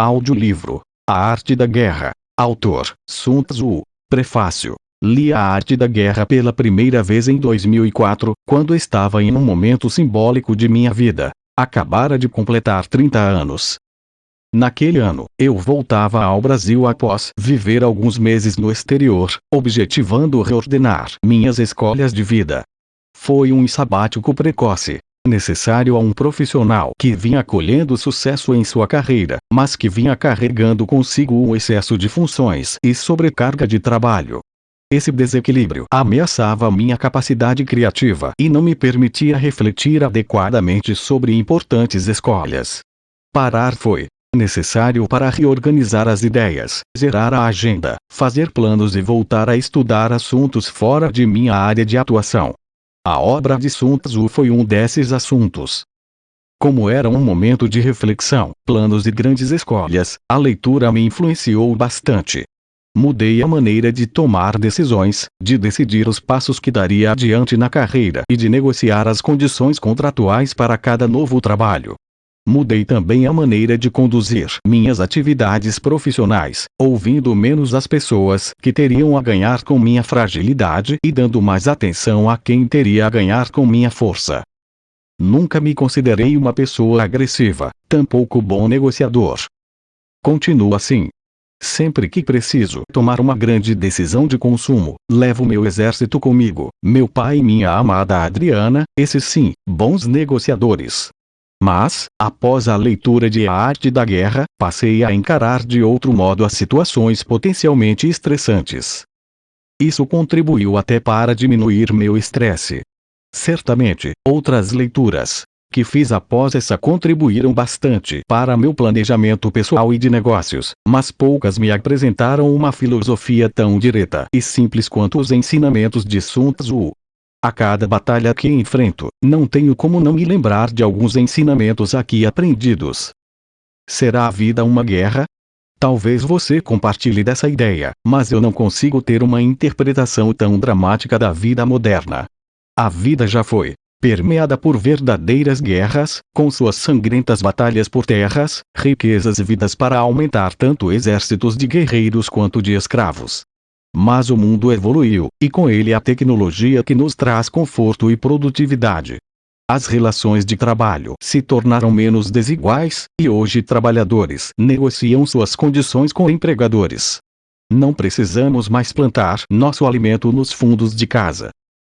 Audiolivro: A Arte da Guerra. Autor: Sun Tzu. Prefácio: li A Arte da Guerra pela primeira vez em 2004, quando estava em um momento simbólico de minha vida. Acabara de completar 30 anos. Naquele ano, eu voltava ao Brasil após viver alguns meses no exterior, objetivando reordenar minhas escolhas de vida. Foi um sabático precoce, necessário a um profissional que vinha colhendo sucesso em sua carreira, mas que vinha carregando consigo um excesso de funções e sobrecarga de trabalho. Esse desequilíbrio ameaçava minha capacidade criativa e não me permitia refletir adequadamente sobre importantes escolhas. Parar foi necessário para reorganizar as ideias, zerar a agenda, fazer planos e voltar a estudar assuntos fora de minha área de atuação. A obra de Sun Tzu foi um desses assuntos. Como era um momento de reflexão, planos e grandes escolhas, a leitura me influenciou bastante. Mudei a maneira de tomar decisões, de decidir os passos que daria adiante na carreira e de negociar as condições contratuais para cada novo trabalho. Mudei também a maneira de conduzir minhas atividades profissionais, ouvindo menos as pessoas que teriam a ganhar com minha fragilidade e dando mais atenção a quem teria a ganhar com minha força. Nunca me considerei uma pessoa agressiva, tampouco bom negociador. Continuo assim. Sempre que preciso tomar uma grande decisão de consumo, levo meu exército comigo, meu pai e minha amada Adriana, esses sim, bons negociadores. Mas, após a leitura de A Arte da Guerra, passei a encarar de outro modo as situações potencialmente estressantes. Isso contribuiu até para diminuir meu estresse. Certamente, outras leituras que fiz após essa contribuíram bastante para meu planejamento pessoal e de negócios, mas poucas me apresentaram uma filosofia tão direta e simples quanto os ensinamentos de Sun Tzu. A cada batalha que enfrento, não tenho como não me lembrar de alguns ensinamentos aqui aprendidos. Será a vida uma guerra? Talvez você compartilhe dessa ideia, mas eu não consigo ter uma interpretação tão dramática da vida moderna. A vida já foi permeada por verdadeiras guerras, com suas sangrentas batalhas por terras, riquezas e vidas para aumentar tanto exércitos de guerreiros quanto de escravos. Mas o mundo evoluiu, e com ele a tecnologia que nos traz conforto e produtividade. As relações de trabalho se tornaram menos desiguais, e hoje trabalhadores negociam suas condições com empregadores. Não precisamos mais plantar nosso alimento nos fundos de casa.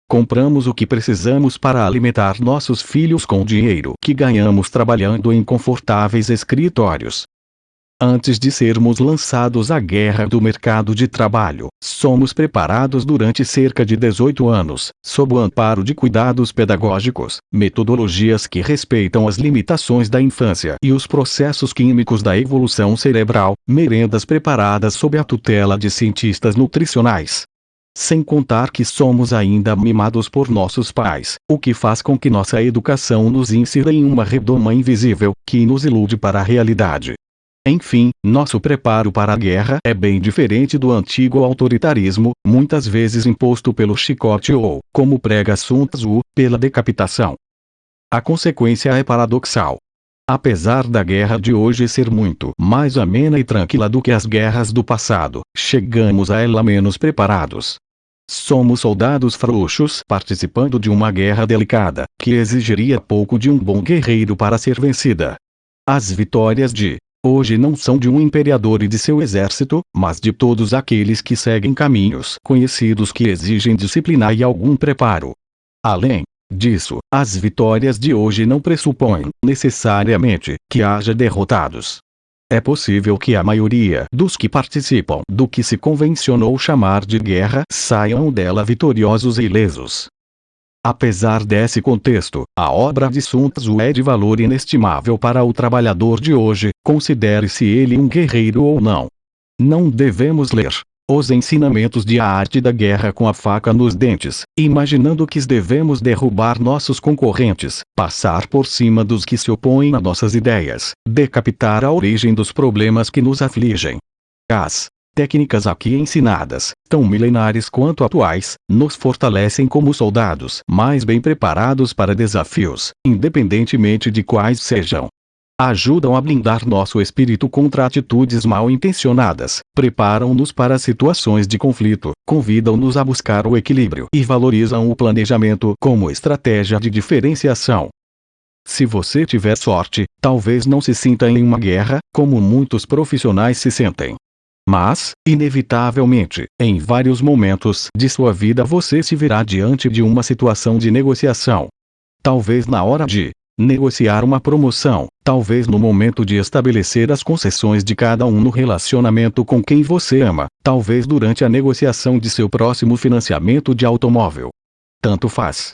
Compramos o que precisamos para alimentar nossos filhos com o dinheiro que ganhamos trabalhando em confortáveis escritórios. Antes de sermos lançados à guerra do mercado de trabalho, somos preparados durante cerca de 18 anos, sob o amparo de cuidados pedagógicos, metodologias que respeitam as limitações da infância e os processos químicos da evolução cerebral, merendas preparadas sob a tutela de cientistas nutricionais. Sem contar que somos ainda mimados por nossos pais, o que faz com que nossa educação nos insira em uma redoma invisível, que nos ilude para a realidade. Enfim, nosso preparo para a guerra é bem diferente do antigo autoritarismo, muitas vezes imposto pelo chicote ou, como prega Sun Tzu, pela decapitação. A consequência é paradoxal. Apesar da guerra de hoje ser muito mais amena e tranquila do que as guerras do passado, chegamos a ela menos preparados. Somos soldados frouxos participando de uma guerra delicada, que exigiria pouco de um bom guerreiro para ser vencida. As vitórias de hoje não são de um imperador e de seu exército, mas de todos aqueles que seguem caminhos conhecidos que exigem disciplina e algum preparo. Além disso, as vitórias de hoje não pressupõem, necessariamente, que haja derrotados. É possível que a maioria dos que participam do que se convencionou chamar de guerra saiam dela vitoriosos e ilesos. Apesar desse contexto, a obra de Sun Tzu é de valor inestimável para o trabalhador de hoje, considere-se ele um guerreiro ou não. Não devemos ler os ensinamentos de A Arte da Guerra com a faca nos dentes, imaginando que devemos derrubar nossos concorrentes, passar por cima dos que se opõem a nossas ideias, decapitar a origem dos problemas que nos afligem. As técnicas aqui ensinadas, tão milenares quanto atuais, nos fortalecem como soldados mais bem preparados para desafios, independentemente de quais sejam. Ajudam a blindar nosso espírito contra atitudes mal intencionadas, preparam-nos para situações de conflito, convidam-nos a buscar o equilíbrio e valorizam o planejamento como estratégia de diferenciação. Se você tiver sorte, talvez não se sinta em uma guerra, como muitos profissionais se sentem. Mas, inevitavelmente, em vários momentos de sua vida você se verá diante de uma situação de negociação. Talvez na hora de negociar uma promoção, talvez no momento de estabelecer as concessões de cada um no relacionamento com quem você ama, talvez durante a negociação de seu próximo financiamento de automóvel. Tanto faz.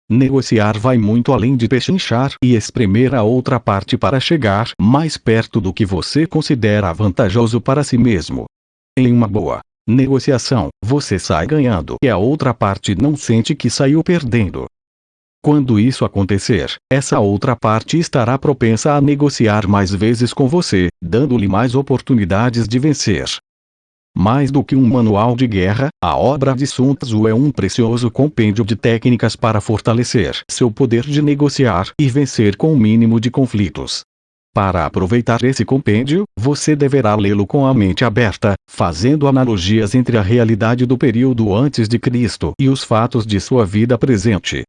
Negociar vai muito além de pechinchar e espremer a outra parte para chegar mais perto do que você considera vantajoso para si mesmo. Em uma boa negociação, você sai ganhando e a outra parte não sente que saiu perdendo. Quando isso acontecer, essa outra parte estará propensa a negociar mais vezes com você, dando-lhe mais oportunidades de vencer. Mais do que um manual de guerra, a obra de Sun Tzu é um precioso compêndio de técnicas para fortalecer seu poder de negociar e vencer com o mínimo de conflitos. Para aproveitar esse compêndio, você deverá lê-lo com a mente aberta, fazendo analogias entre a realidade do período antes de Cristo e os fatos de sua vida presente.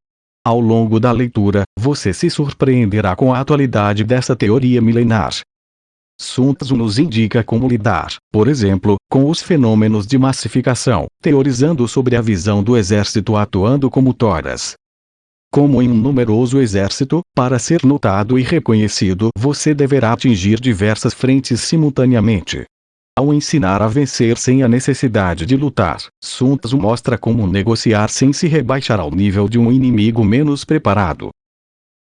Ao longo da leitura, você se surpreenderá com a atualidade dessa teoria milenar. Sun Tzu nos indica como lidar, por exemplo, com os fenômenos de massificação, teorizando sobre a visão do exército atuando como toras. Como em um numeroso exército, para ser notado e reconhecido você deverá atingir diversas frentes simultaneamente. Ao ensinar a vencer sem a necessidade de lutar, Sun Tzu mostra como negociar sem se rebaixar ao nível de um inimigo menos preparado.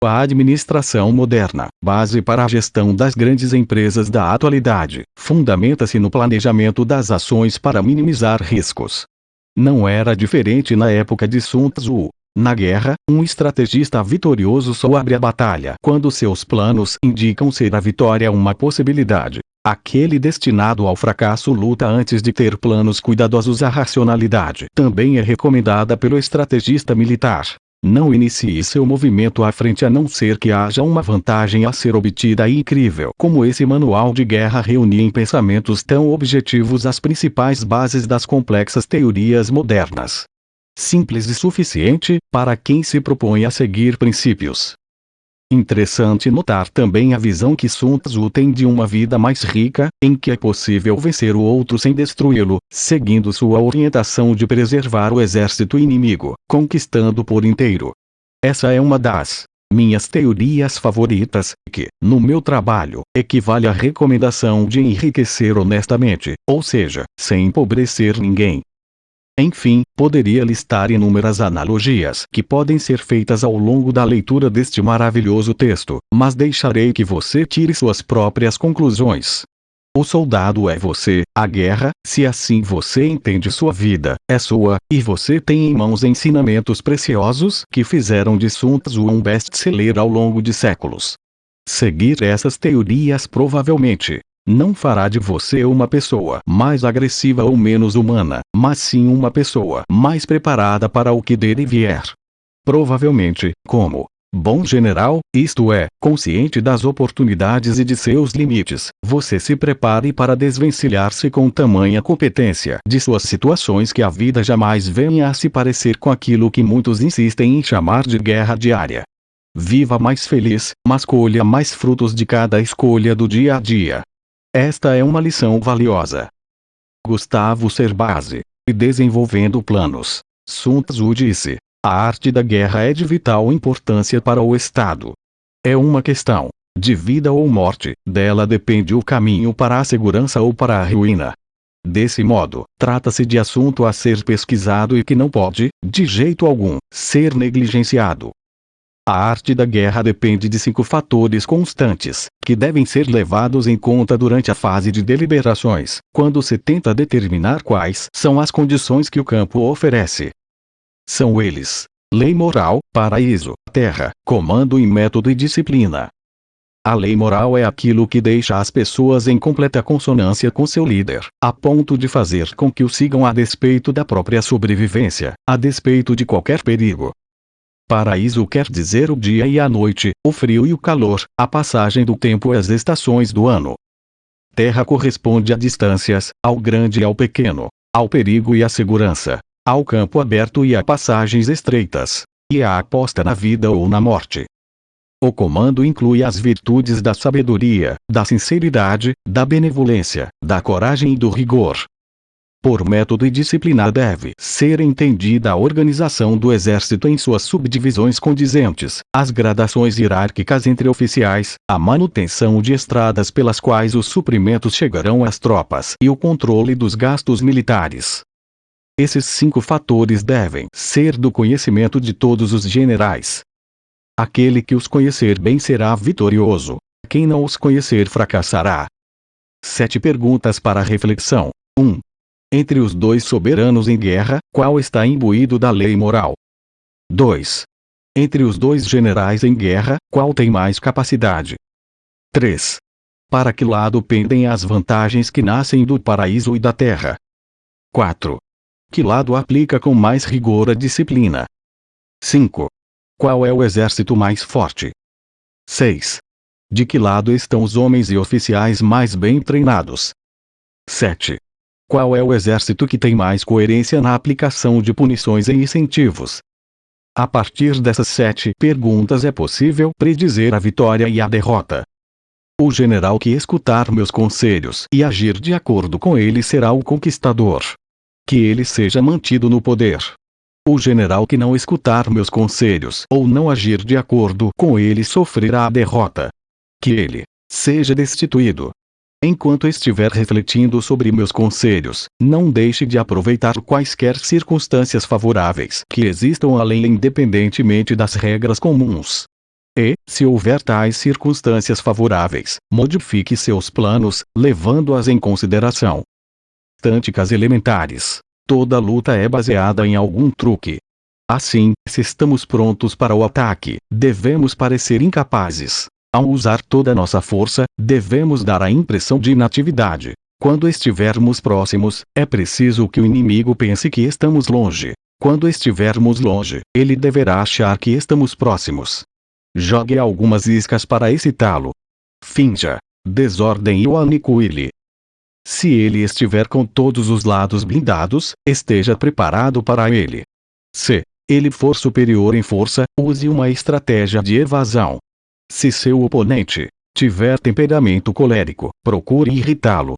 A administração moderna, base para a gestão das grandes empresas da atualidade, fundamenta-se no planejamento das ações para minimizar riscos. Não era diferente na época de Sun Tzu. Na guerra, um estrategista vitorioso só abre a batalha quando seus planos indicam ser a vitória uma possibilidade. Aquele destinado ao fracasso luta antes de ter planos cuidadosos. A racionalidade também é recomendada pelo estrategista militar. Não inicie seu movimento à frente a não ser que haja uma vantagem a ser obtida incrível. Como esse manual de guerra reunia em pensamentos tão objetivos as principais bases das complexas teorias modernas. Simples e suficiente, para quem se propõe a seguir princípios. Interessante notar também a visão que Sun Tzu tem de uma vida mais rica, em que é possível vencer o outro sem destruí-lo, seguindo sua orientação de preservar o exército inimigo, conquistando por inteiro. Essa é uma das minhas teorias favoritas, que, no meu trabalho, equivale à recomendação de enriquecer honestamente, ou seja, sem empobrecer ninguém. Enfim, poderia listar inúmeras analogias que podem ser feitas ao longo da leitura deste maravilhoso texto, mas deixarei que você tire suas próprias conclusões. O soldado é você, a guerra, se assim você entende sua vida, é sua, e você tem em mãos ensinamentos preciosos que fizeram de Sun Tzu um best-seller ao longo de séculos. Seguir essas teorias provavelmente não fará de você uma pessoa mais agressiva ou menos humana, mas sim uma pessoa mais preparada para o que der e vier. Provavelmente, como bom general, isto é, consciente das oportunidades e de seus limites, você se prepare para desvencilhar-se com tamanha competência de suas situações que a vida jamais venha a se parecer com aquilo que muitos insistem em chamar de guerra diária. Viva mais feliz, mas colha mais frutos de cada escolha do dia a dia. Esta é uma lição valiosa. Gustavo Cerbasi. Desenvolvendo planos. Sun Tzu disse: a arte da guerra é de vital importância para o Estado. É uma questão de vida ou morte, dela depende o caminho para a segurança ou para a ruína. Desse modo, trata-se de assunto a ser pesquisado e que não pode, de jeito algum, ser negligenciado. A arte da guerra depende de 5 fatores constantes, que devem ser levados em conta durante a fase de deliberações, quando se tenta determinar quais são as condições que o campo oferece. São eles: lei moral, paraíso, terra, comando e método e disciplina. A lei moral é aquilo que deixa as pessoas em completa consonância com seu líder, a ponto de fazer com que o sigam a despeito da própria sobrevivência, a despeito de qualquer perigo. Paraíso quer dizer o dia e a noite, o frio e o calor, a passagem do tempo e as estações do ano. Terra corresponde a distâncias, ao grande e ao pequeno, ao perigo e à segurança, ao campo aberto e a passagens estreitas, e à aposta na vida ou na morte. O comando inclui as virtudes da sabedoria, da sinceridade, da benevolência, da coragem e do rigor. Por método e disciplina deve ser entendida a organização do exército em suas subdivisões condizentes, as gradações hierárquicas entre oficiais, a manutenção de estradas pelas quais os suprimentos chegarão às tropas e o controle dos gastos militares. Esses 5 fatores devem ser do conhecimento de todos os generais. Aquele que os conhecer bem será vitorioso. Quem não os conhecer fracassará. 7 perguntas para reflexão. 1. Entre os 2 soberanos em guerra, qual está imbuído da lei moral? 2. Entre os 2 generais em guerra, qual tem mais capacidade? 3. Para que lado pendem as vantagens que nascem do paraíso e da terra? 4. Que lado aplica com mais rigor a disciplina? 5. Qual é o exército mais forte? 6. De que lado estão os homens e oficiais mais bem treinados? 7. Qual é o exército que tem mais coerência na aplicação de punições e incentivos? A partir dessas 7 perguntas é possível predizer a vitória e a derrota. O general que escutar meus conselhos e agir de acordo com eles será o conquistador. Que ele seja mantido no poder. O general que não escutar meus conselhos ou não agir de acordo com eles sofrerá a derrota. Que ele seja destituído. Enquanto estiver refletindo sobre meus conselhos, não deixe de aproveitar quaisquer circunstâncias favoráveis que existam além independentemente das regras comuns. E, se houver tais circunstâncias favoráveis, modifique seus planos, levando-as em consideração. Táticas elementares. Toda luta é baseada em algum truque. Assim, se estamos prontos para o ataque, devemos parecer incapazes. Ao usar toda nossa força, devemos dar a impressão de inatividade. Quando estivermos próximos, é preciso que o inimigo pense que estamos longe. Quando estivermos longe, ele deverá achar que estamos próximos. Jogue algumas iscas para excitá-lo. Finja desordem e o aniquile. Se ele estiver com todos os lados blindados, esteja preparado para ele. Se ele for superior em força, use uma estratégia de evasão. Se seu oponente tiver temperamento colérico, procure irritá-lo.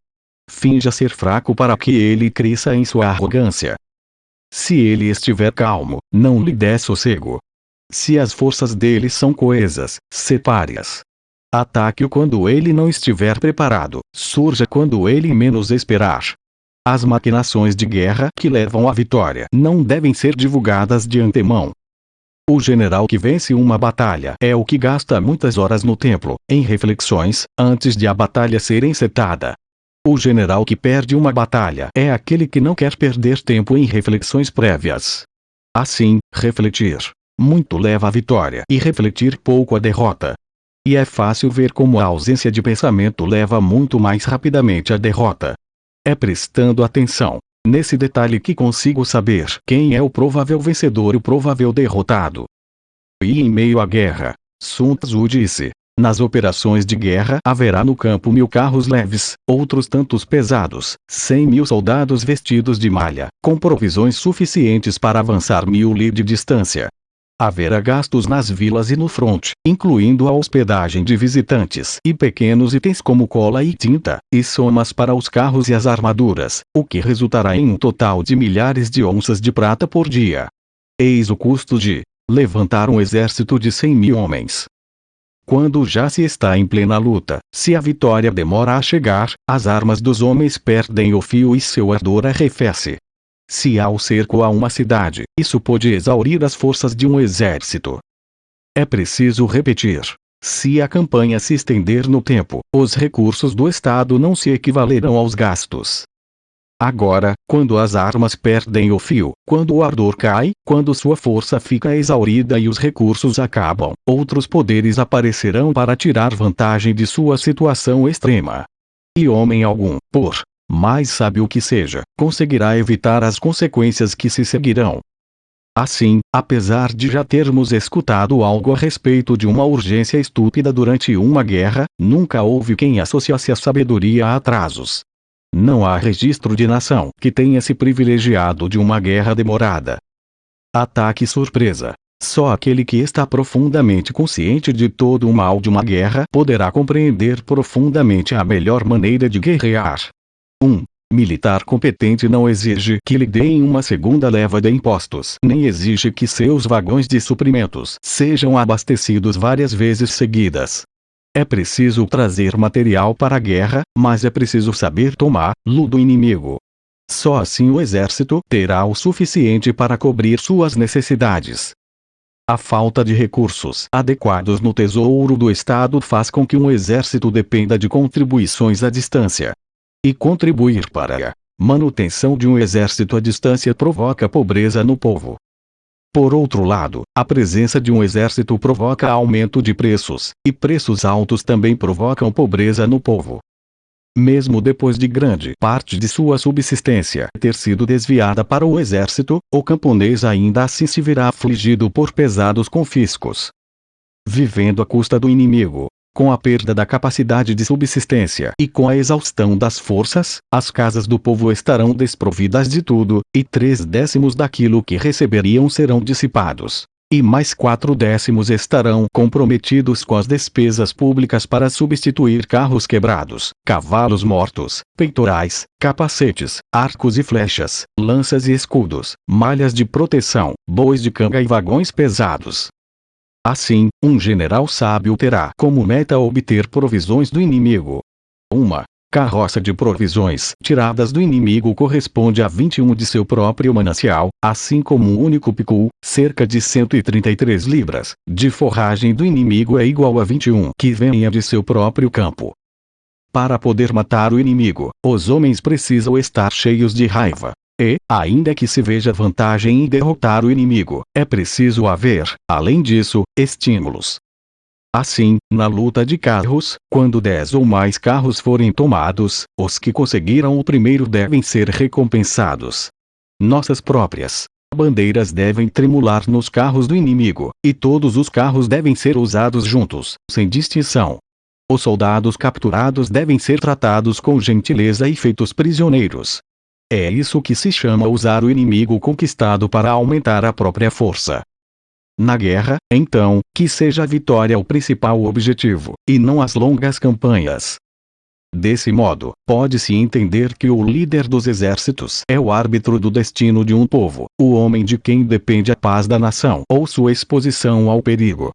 Finja ser fraco para que ele cresça em sua arrogância. Se ele estiver calmo, não lhe dê sossego. Se as forças dele são coesas, separe-as. Ataque-o quando ele não estiver preparado, surja quando ele menos esperar. As maquinações de guerra que levam à vitória não devem ser divulgadas de antemão. O general que vence uma batalha é o que gasta muitas horas no templo, em reflexões, antes de a batalha ser encetada. O general que perde uma batalha é aquele que não quer perder tempo em reflexões prévias. Assim, refletir muito leva à vitória e refletir pouco à derrota. E é fácil ver como a ausência de pensamento leva muito mais rapidamente à derrota. É prestando atenção nesse detalhe que consigo saber quem é o provável vencedor e o provável derrotado. E em meio à guerra, Sun Tzu disse: nas operações de guerra haverá no campo 1000 carros leves, outros tantos pesados, 100.000 soldados vestidos de malha, com provisões suficientes para avançar 1000 li de distância. Haverá gastos nas vilas e no fronte, incluindo a hospedagem de visitantes e pequenos itens como cola e tinta, e somas para os carros e as armaduras, o que resultará em um total de milhares de onças de prata por dia. Eis o custo de levantar um exército de 100.000 homens. Quando já se está em plena luta, se a vitória demora a chegar, as armas dos homens perdem o fio e seu ardor arrefece. Se há o cerco a uma cidade, isso pode exaurir as forças de um exército. É preciso repetir: se a campanha se estender no tempo, os recursos do Estado não se equivalerão aos gastos. Agora, quando as armas perdem o fio, quando o ardor cai, quando sua força fica exaurida e os recursos acabam, outros poderes aparecerão para tirar vantagem de sua situação extrema. E homem algum, por mais sábio que seja, conseguirá evitar as consequências que se seguirão. Assim, apesar de já termos escutado algo a respeito de uma urgência estúpida durante uma guerra, nunca houve quem associasse a sabedoria a atrasos. Não há registro de nação que tenha se privilegiado de uma guerra demorada. Ataque surpresa. Só aquele que está profundamente consciente de todo o mal de uma guerra poderá compreender profundamente a melhor maneira de guerrear. 1. Militar competente não exige que lhe deem uma segunda leva de impostos, nem exige que seus vagões de suprimentos sejam abastecidos várias vezes seguidas. É preciso trazer material para a guerra, mas é preciso saber tomá-lo do inimigo. Só assim o exército terá o suficiente para cobrir suas necessidades. A falta de recursos adequados no tesouro do Estado faz com que um exército dependa de contribuições à distância. E contribuir para a manutenção de um exército à distância provoca pobreza no povo. Por outro lado, a presença de um exército provoca aumento de preços, e preços altos também provocam pobreza no povo. Mesmo depois de grande parte de sua subsistência ter sido desviada para o exército, o camponês ainda assim se verá afligido por pesados confiscos. Vivendo à custa do inimigo, com a perda da capacidade de subsistência e com a exaustão das forças, as casas do povo estarão desprovidas de tudo, e 3/10 daquilo que receberiam serão dissipados. E mais 4/10 estarão comprometidos com as despesas públicas para substituir carros quebrados, cavalos mortos, peitorais, capacetes, arcos e flechas, lanças e escudos, malhas de proteção, bois de canga e vagões pesados. Assim, um general sábio terá como meta obter provisões do inimigo. Uma carroça de provisões tiradas do inimigo corresponde a 21 de seu próprio manancial, assim como um único picu, cerca de 133 libras, de forragem do inimigo é igual a 21 que venha de seu próprio campo. Para poder matar o inimigo, os homens precisam estar cheios de raiva. E, ainda que se veja vantagem em derrotar o inimigo, é preciso haver, além disso, estímulos. Assim, na luta de carros, quando 10 ou mais carros forem tomados, os que conseguiram o primeiro devem ser recompensados. Nossas próprias bandeiras devem tremular nos carros do inimigo, e todos os carros devem ser usados juntos, sem distinção. Os soldados capturados devem ser tratados com gentileza e feitos prisioneiros. É isso que se chama usar o inimigo conquistado para aumentar a própria força. Na guerra, então, que seja a vitória o principal objetivo, e não as longas campanhas. Desse modo, pode-se entender que o líder dos exércitos é o árbitro do destino de um povo, o homem de quem depende a paz da nação ou sua exposição ao perigo.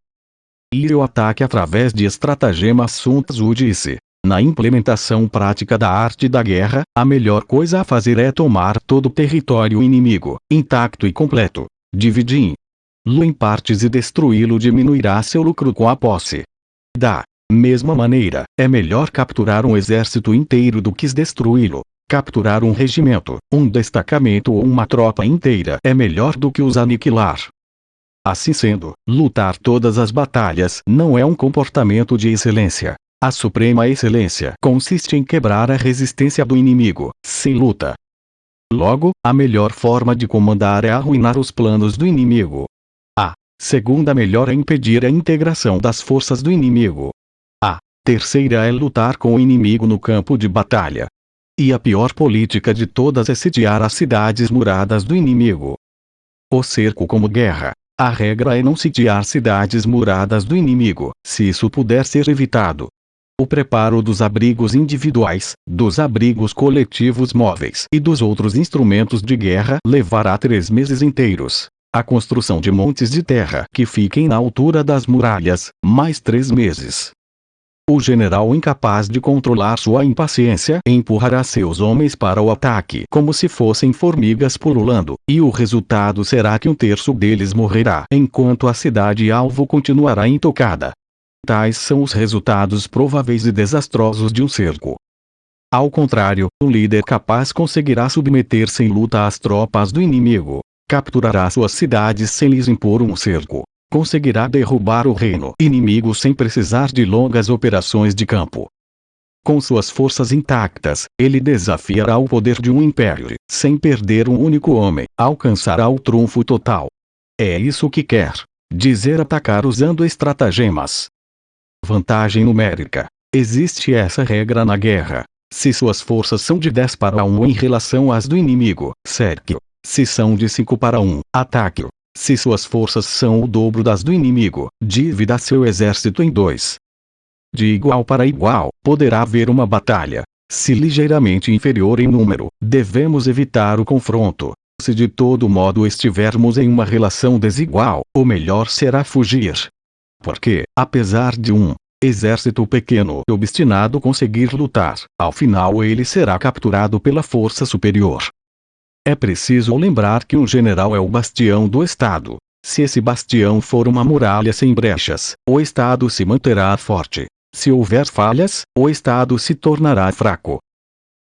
E o ataque através de estratagemas Sun Tzu disse: na implementação prática da arte da guerra, a melhor coisa a fazer é tomar todo o território inimigo, intacto e completo. Dividi-lo em partes e destruí-lo diminuirá seu lucro com a posse. Da mesma maneira, é melhor capturar um exército inteiro do que destruí-lo. Capturar um regimento, um destacamento ou uma tropa inteira é melhor do que os aniquilar. Assim sendo, lutar todas as batalhas não é um comportamento de excelência. A suprema excelência consiste em quebrar a resistência do inimigo, sem luta. Logo, a melhor forma de comandar é arruinar os planos do inimigo. A segunda melhor é impedir a integração das forças do inimigo. A terceira é lutar com o inimigo no campo de batalha. E a pior política de todas é sitiar as cidades muradas do inimigo. O cerco como guerra. A regra é não sitiar cidades muradas do inimigo, se isso puder ser evitado. O preparo dos abrigos individuais, dos abrigos coletivos móveis e dos outros instrumentos de guerra levará 3 meses inteiros. A construção de montes de terra que fiquem na altura das muralhas, mais 3 meses. O general incapaz de controlar sua impaciência empurrará seus homens para o ataque como se fossem formigas pululando, e o resultado será que 1/3 deles morrerá enquanto a cidade-alvo continuará intocada. Tais são os resultados prováveis e desastrosos de um cerco. Ao contrário, um líder capaz conseguirá submeter sem luta as tropas do inimigo, capturará suas cidades sem lhes impor um cerco, conseguirá derrubar o reino inimigo sem precisar de longas operações de campo. Com suas forças intactas, ele desafiará o poder de um império, sem perder um único homem, alcançará o trunfo total. É isso que quer dizer atacar usando estratagemas. Vantagem numérica. Existe essa regra na guerra. Se suas forças são de 10 para 1 em relação às do inimigo, cerque-o. Se são de 5 para 1, ataque-o. Se suas forças são o dobro das do inimigo, divida seu exército em 2. De igual para igual, poderá haver uma batalha. Se ligeiramente inferior em número, devemos evitar o confronto. Se de todo modo estivermos em uma relação desigual, o melhor será fugir. Porque, apesar de um exército pequeno e obstinado conseguir lutar, ao final ele será capturado pela força superior. É preciso lembrar que um general é o bastião do Estado. Se esse bastião for uma muralha sem brechas, o Estado se manterá forte. Se houver falhas, o Estado se tornará fraco.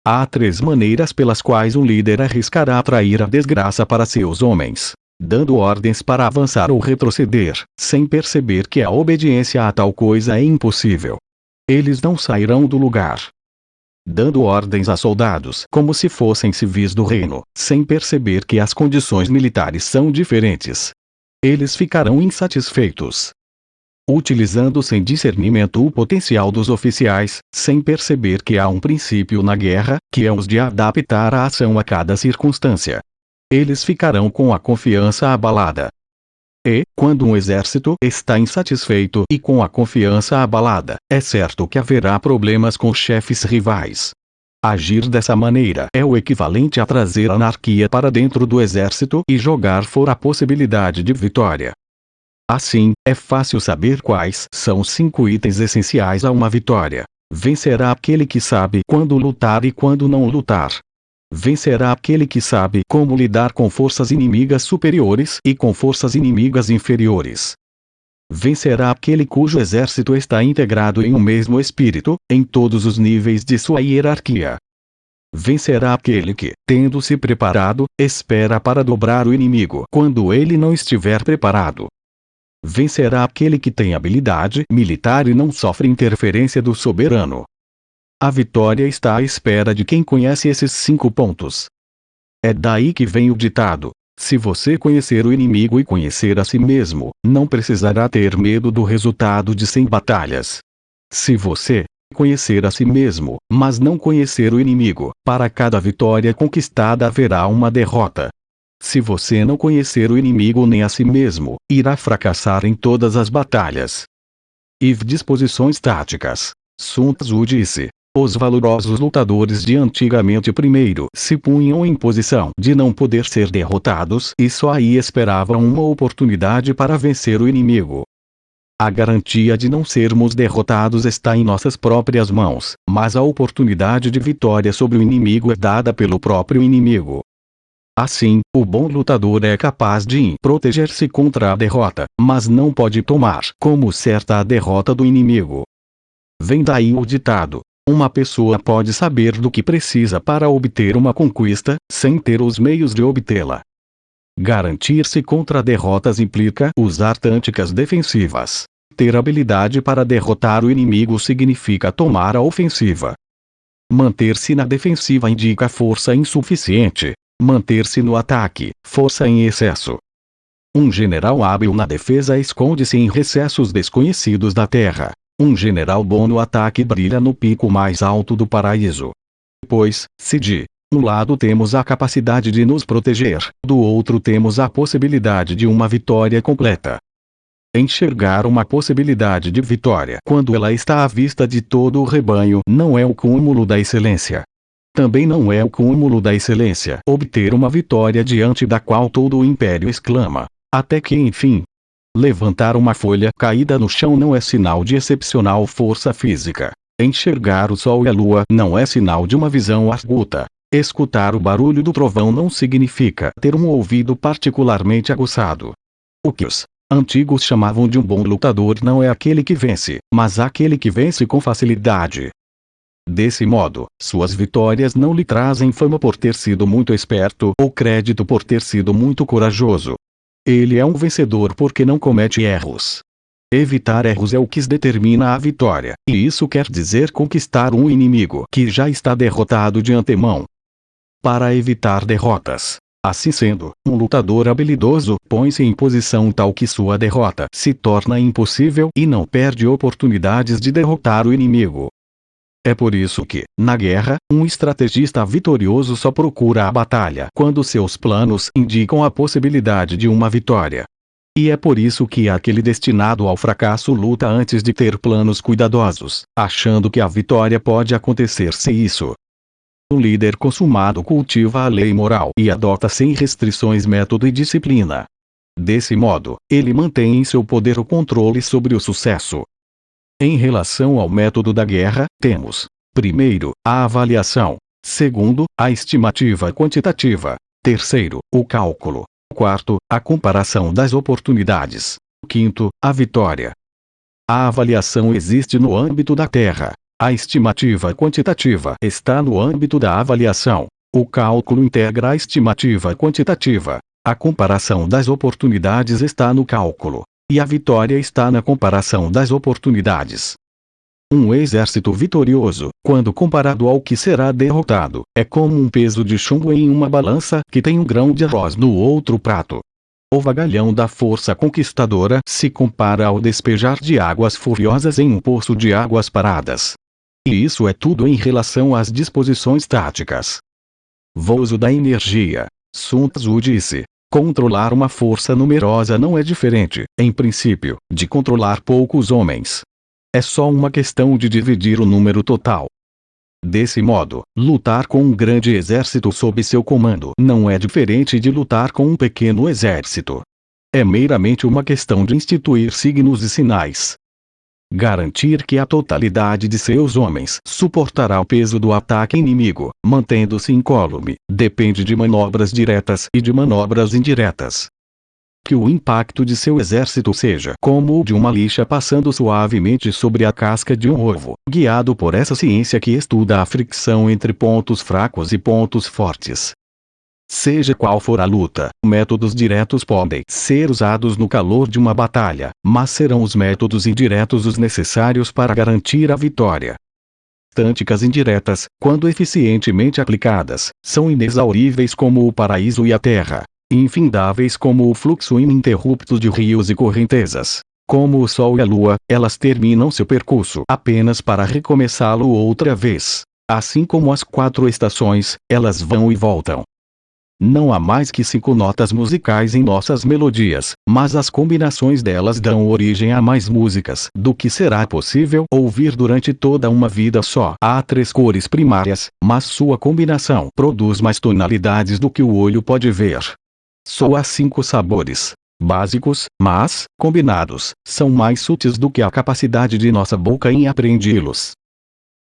Há 3 maneiras pelas quais um líder arriscará atrair a desgraça para seus homens: dando ordens para avançar ou retroceder, sem perceber que a obediência a tal coisa é impossível. Eles não sairão do lugar. Dando ordens a soldados como se fossem civis do reino, sem perceber que as condições militares são diferentes. Eles ficarão insatisfeitos. Utilizando sem discernimento o potencial dos oficiais, sem perceber que há um princípio na guerra, que é os de adaptar a ação a cada circunstância. Eles ficarão com a confiança abalada. E, quando um exército está insatisfeito e com a confiança abalada, é certo que haverá problemas com chefes rivais. Agir dessa maneira é o equivalente a trazer anarquia para dentro do exército e jogar fora a possibilidade de vitória. Assim, é fácil saber quais são os 5 itens essenciais a uma vitória. Vencerá aquele que sabe quando lutar e quando não lutar. Vencerá aquele que sabe como lidar com forças inimigas superiores e com forças inimigas inferiores. Vencerá aquele cujo exército está integrado em um mesmo espírito, em todos os níveis de sua hierarquia. Vencerá aquele que, tendo se preparado, espera para dobrar o inimigo quando ele não estiver preparado. Vencerá aquele que tem habilidade militar e não sofre interferência do soberano. A vitória está à espera de quem conhece esses 5 pontos. É daí que vem o ditado: se você conhecer o inimigo e conhecer a si mesmo, não precisará ter medo do resultado de 100 batalhas. Se você conhecer a si mesmo, mas não conhecer o inimigo, para cada vitória conquistada haverá uma derrota. Se você não conhecer o inimigo nem a si mesmo, irá fracassar em todas as batalhas. E disposições táticas. Sun Tzu disse: os valorosos lutadores de antigamente primeiro se punham em posição de não poder ser derrotados e só aí esperavam uma oportunidade para vencer o inimigo. A garantia de não sermos derrotados está em nossas próprias mãos, mas a oportunidade de vitória sobre o inimigo é dada pelo próprio inimigo. Assim, o bom lutador é capaz de proteger-se contra a derrota, mas não pode tomar como certa a derrota do inimigo. Vem daí o ditado: uma pessoa pode saber do que precisa para obter uma conquista, sem ter os meios de obtê-la. Garantir-se contra derrotas implica usar táticas defensivas. Ter habilidade para derrotar o inimigo significa tomar a ofensiva. Manter-se na defensiva indica força insuficiente. Manter-se no ataque, força em excesso. Um general hábil na defesa esconde-se em recessos desconhecidos da terra. Um general bom no ataque brilha no pico mais alto do paraíso. Pois, se de um lado temos a capacidade de nos proteger, do outro temos a possibilidade de uma vitória completa. Enxergar uma possibilidade de vitória quando ela está à vista de todo o rebanho não é o cúmulo da excelência. Também não é o cúmulo da excelência obter uma vitória diante da qual todo o império exclama, até que enfim. Levantar uma folha caída no chão não é sinal de excepcional força física. Enxergar o sol e a lua não é sinal de uma visão aguda. Escutar o barulho do trovão não significa ter um ouvido particularmente aguçado. O que os antigos chamavam de um bom lutador não é aquele que vence, mas aquele que vence com facilidade. Desse modo, suas vitórias não lhe trazem fama por ter sido muito esperto ou crédito por ter sido muito corajoso. Ele é um vencedor porque não comete erros. Evitar erros é o que determina a vitória, e isso quer dizer conquistar um inimigo que já está derrotado de antemão. Para evitar derrotas, Assim sendo, um lutador habilidoso põe-se em posição tal que sua derrota se torna impossível e não perde oportunidades de derrotar o inimigo. É por isso que, na guerra, um estrategista vitorioso só procura a batalha quando seus planos indicam a possibilidade de uma vitória. E é por isso que aquele destinado ao fracasso luta antes de ter planos cuidadosos, achando que a vitória pode acontecer se isso. Um líder consumado cultiva a lei moral e adota sem restrições método e disciplina. Desse modo, ele mantém em seu poder o controle sobre o sucesso. Em relação ao método da guerra, temos: primeiro, a avaliação; segundo, a estimativa quantitativa; terceiro, o cálculo; quarto, a comparação das oportunidades; quinto, a vitória. A avaliação existe no âmbito da Terra. A estimativa quantitativa está no âmbito da avaliação. O cálculo integra a estimativa quantitativa. A comparação das oportunidades está no cálculo. E a vitória está na comparação das oportunidades. Um exército vitorioso, quando comparado ao que será derrotado, é como um peso de chumbo em uma balança que tem um grão de arroz no outro prato. O vagalhão da força conquistadora se compara ao despejar de águas furiosas em um poço de águas paradas. E isso é tudo em relação às disposições táticas. Uso da energia. Sun Tzu disse: controlar uma força numerosa não é diferente, em princípio, de controlar poucos homens. É só uma questão de dividir o número total. Desse modo, lutar com um grande exército sob seu comando não é diferente de lutar com um pequeno exército. É meramente uma questão de instituir signos e sinais. Garantir que a totalidade de seus homens suportará o peso do ataque inimigo, mantendo-se incólume, depende de manobras diretas e de manobras indiretas. Que o impacto de seu exército seja como o de uma lixa passando suavemente sobre a casca de um ovo, guiado por essa ciência que estuda a fricção entre pontos fracos e pontos fortes. Seja qual for a luta, métodos diretos podem ser usados no calor de uma batalha, mas serão os métodos indiretos os necessários para garantir a vitória. Táticas indiretas, quando eficientemente aplicadas, são inexauríveis como o paraíso e a terra, infindáveis como o fluxo ininterrupto de rios e correntezas. Como o sol e a lua, elas terminam seu percurso apenas para recomeçá-lo outra vez. Assim como as 4 estações, elas vão e voltam. Não há mais que 5 notas musicais em nossas melodias, mas as combinações delas dão origem a mais músicas do que será possível ouvir durante toda uma vida só. Há 3 cores primárias, mas sua combinação produz mais tonalidades do que o olho pode ver. Só há 5 sabores básicos, mas, combinados, são mais sutis do que a capacidade de nossa boca em aprendi-los.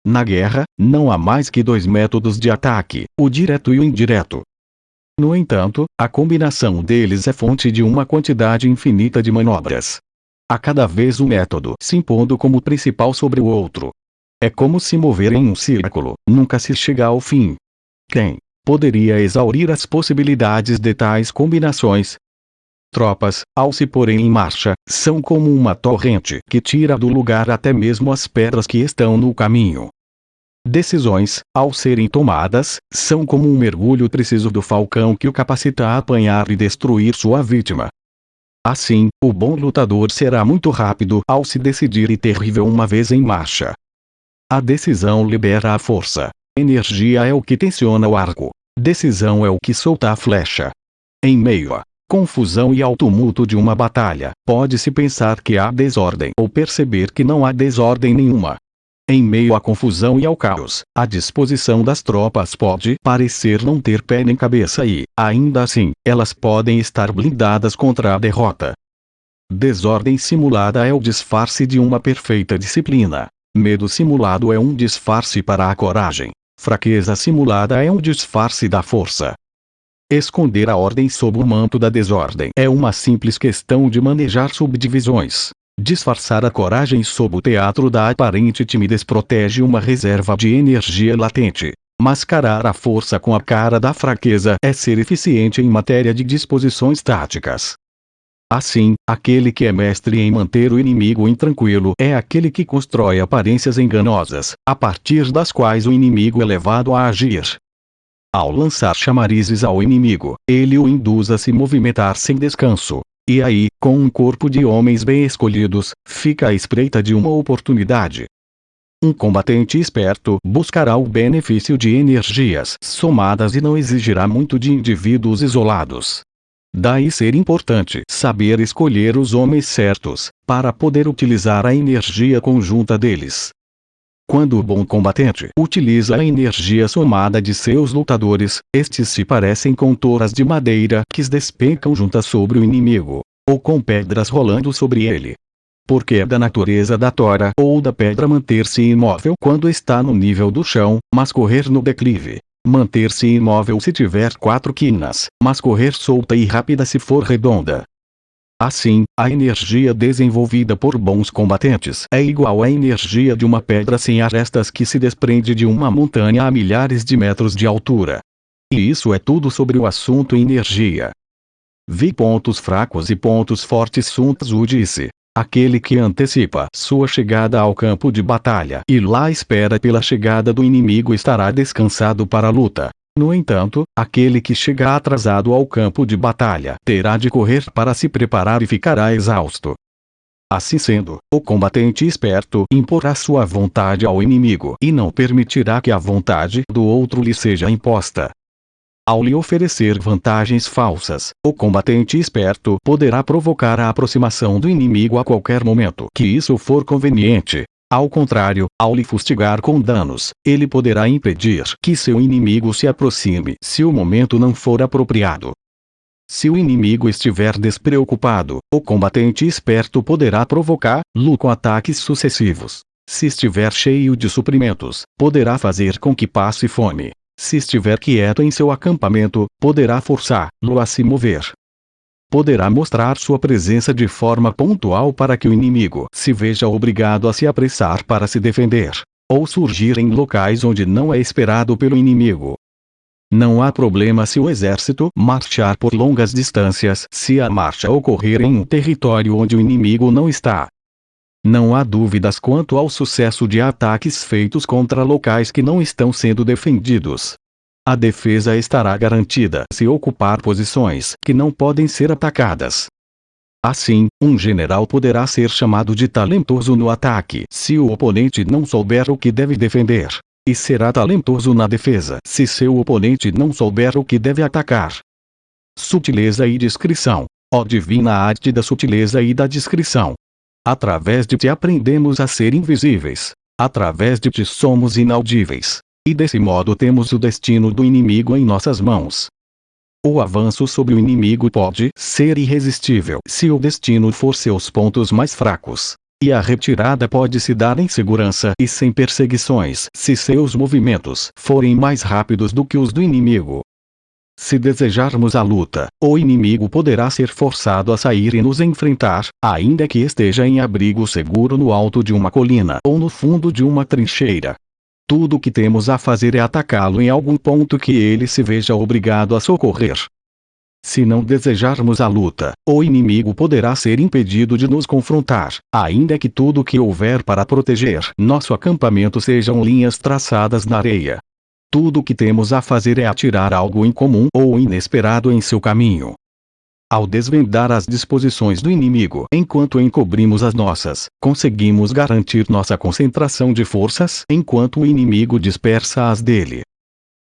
Na guerra, não há mais que 2 métodos de ataque, o direto e o indireto. No entanto, a combinação deles é fonte de uma quantidade infinita de manobras. A cada vez um método se impondo como principal sobre o outro. É como se mover em um círculo, nunca se chega ao fim. Quem poderia exaurir as possibilidades de tais combinações? Tropas, ao se porem em marcha, são como uma torrente que tira do lugar até mesmo as pedras que estão no caminho. Decisões, ao serem tomadas, são como um mergulho preciso do falcão que o capacita a apanhar e destruir sua vítima. Assim, o bom lutador será muito rápido ao se decidir e terrível uma vez em marcha. A decisão libera a força. Energia é o que tensiona o arco. Decisão é o que solta a flecha. Em meio à confusão e ao tumulto de uma batalha, pode-se pensar que há desordem ou perceber que não há desordem nenhuma. Em meio à confusão e ao caos, a disposição das tropas pode parecer não ter pé nem cabeça e, ainda assim, elas podem estar blindadas contra a derrota. Desordem simulada é o disfarce de uma perfeita disciplina. Medo simulado é um disfarce para a coragem. Fraqueza simulada é um disfarce da força. Esconder a ordem sob o manto da desordem é uma simples questão de manejar subdivisões. Disfarçar a coragem sob o teatro da aparente timidez protege uma reserva de energia latente. Mascarar a força com a cara da fraqueza é ser eficiente em matéria de disposições táticas. Assim, aquele que é mestre em manter o inimigo intranquilo é aquele que constrói aparências enganosas, a partir das quais o inimigo é levado a agir. Ao lançar chamarizes ao inimigo, ele o induz a se movimentar sem descanso. E aí, com um corpo de homens bem escolhidos, fica à espreita de uma oportunidade. Um combatente esperto buscará o benefício de energias somadas e não exigirá muito de indivíduos isolados. Daí ser importante saber escolher os homens certos, para poder utilizar a energia conjunta deles. Quando o bom combatente utiliza a energia somada de seus lutadores, estes se parecem com toras de madeira que despencam juntas sobre o inimigo, ou com pedras rolando sobre ele. Porque é da natureza da tora ou da pedra manter-se imóvel quando está no nível do chão, mas correr no declive. Manter-se imóvel se tiver 4 quinas, mas correr solta e rápida se for redonda. Assim, a energia desenvolvida por bons combatentes é igual à energia de uma pedra sem arestas que se desprende de uma montanha a milhares de metros de altura. E isso é tudo sobre o assunto energia. Vi pontos fracos e pontos fortes. Sun Tzu disse: aquele que antecipa sua chegada ao campo de batalha e lá espera pela chegada do inimigo estará descansado para a luta. No entanto, aquele que chega atrasado ao campo de batalha terá de correr para se preparar e ficará exausto. Assim sendo, o combatente esperto imporá sua vontade ao inimigo e não permitirá que a vontade do outro lhe seja imposta. Ao lhe oferecer vantagens falsas, o combatente esperto poderá provocar a aproximação do inimigo a qualquer momento que isso for conveniente. Ao contrário, ao lhe fustigar com danos, ele poderá impedir que seu inimigo se aproxime se o momento não for apropriado. Se o inimigo estiver despreocupado, o combatente esperto poderá provocá-lo com ataques sucessivos. Se estiver cheio de suprimentos, poderá fazer com que passe fome. Se estiver quieto em seu acampamento, poderá forçá-lo a se mover. Poderá mostrar sua presença de forma pontual para que o inimigo se veja obrigado a se apressar para se defender, ou surgir em locais onde não é esperado pelo inimigo. Não há problema se o exército marchar por longas distâncias se a marcha ocorrer em um território onde o inimigo não está. Não há dúvidas quanto ao sucesso de ataques feitos contra locais que não estão sendo defendidos. A defesa estará garantida se ocupar posições que não podem ser atacadas. Assim, um general poderá ser chamado de talentoso no ataque se o oponente não souber o que deve defender, e será talentoso na defesa se seu oponente não souber o que deve atacar. Sutileza e discrição. Ó divina arte da sutileza e da discrição! Através de ti aprendemos a ser invisíveis. Através de ti somos inaudíveis. E desse modo temos o destino do inimigo em nossas mãos. O avanço sobre o inimigo pode ser irresistível se o destino for seus pontos mais fracos. E a retirada pode se dar em segurança e sem perseguições se seus movimentos forem mais rápidos do que os do inimigo. Se desejarmos a luta, o inimigo poderá ser forçado a sair e nos enfrentar, ainda que esteja em abrigo seguro no alto de uma colina ou no fundo de uma trincheira. Tudo o que temos a fazer é atacá-lo em algum ponto que ele se veja obrigado a socorrer. Se não desejarmos a luta, o inimigo poderá ser impedido de nos confrontar, ainda que tudo o que houver para proteger nosso acampamento sejam linhas traçadas na areia. Tudo o que temos a fazer é atirar algo incomum ou inesperado em seu caminho. Ao desvendar as disposições do inimigo enquanto encobrimos as nossas, conseguimos garantir nossa concentração de forças enquanto o inimigo dispersa as dele.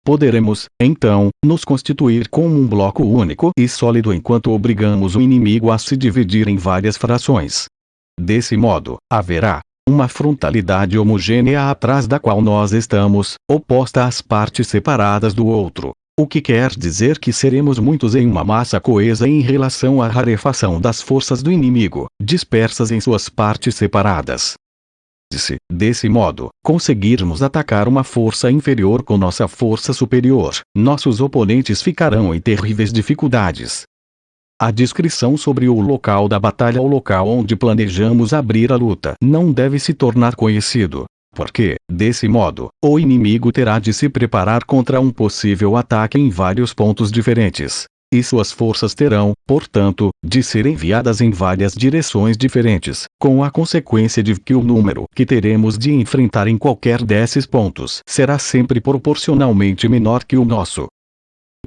Poderemos, então, nos constituir como um bloco único e sólido enquanto obrigamos o inimigo a se dividir em várias frações. Desse modo, haverá uma frontalidade homogênea atrás da qual nós estamos, oposta às partes separadas do outro. O que quer dizer que seremos muitos em uma massa coesa em relação à rarefação das forças do inimigo, dispersas em suas partes separadas. Se, desse modo, conseguirmos atacar uma força inferior com nossa força superior, nossos oponentes ficarão em terríveis dificuldades. A descrição sobre o local da batalha ou local onde planejamos abrir a luta não deve se tornar conhecido. Porque, desse modo, o inimigo terá de se preparar contra um possível ataque em vários pontos diferentes. e suas forças terão, portanto, de ser enviadas em várias direções diferentes, com a consequência de que o número que teremos de enfrentar em qualquer desses pontos será sempre proporcionalmente menor que o nosso.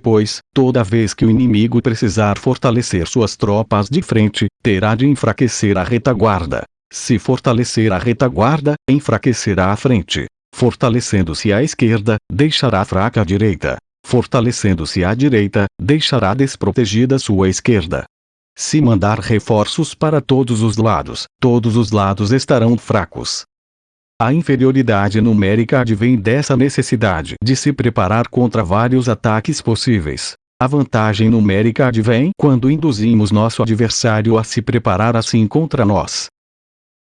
Pois, toda vez que o inimigo precisar fortalecer suas tropas de frente, terá de enfraquecer a retaguarda. Se fortalecer a retaguarda, enfraquecerá a frente. Fortalecendo-se à esquerda, deixará fraca a direita. Fortalecendo-se à direita, deixará desprotegida sua esquerda. Se mandar reforços para todos os lados estarão fracos. A inferioridade numérica advém dessa necessidade de se preparar contra vários ataques possíveis. A vantagem numérica advém quando induzimos nosso adversário a se preparar assim contra nós.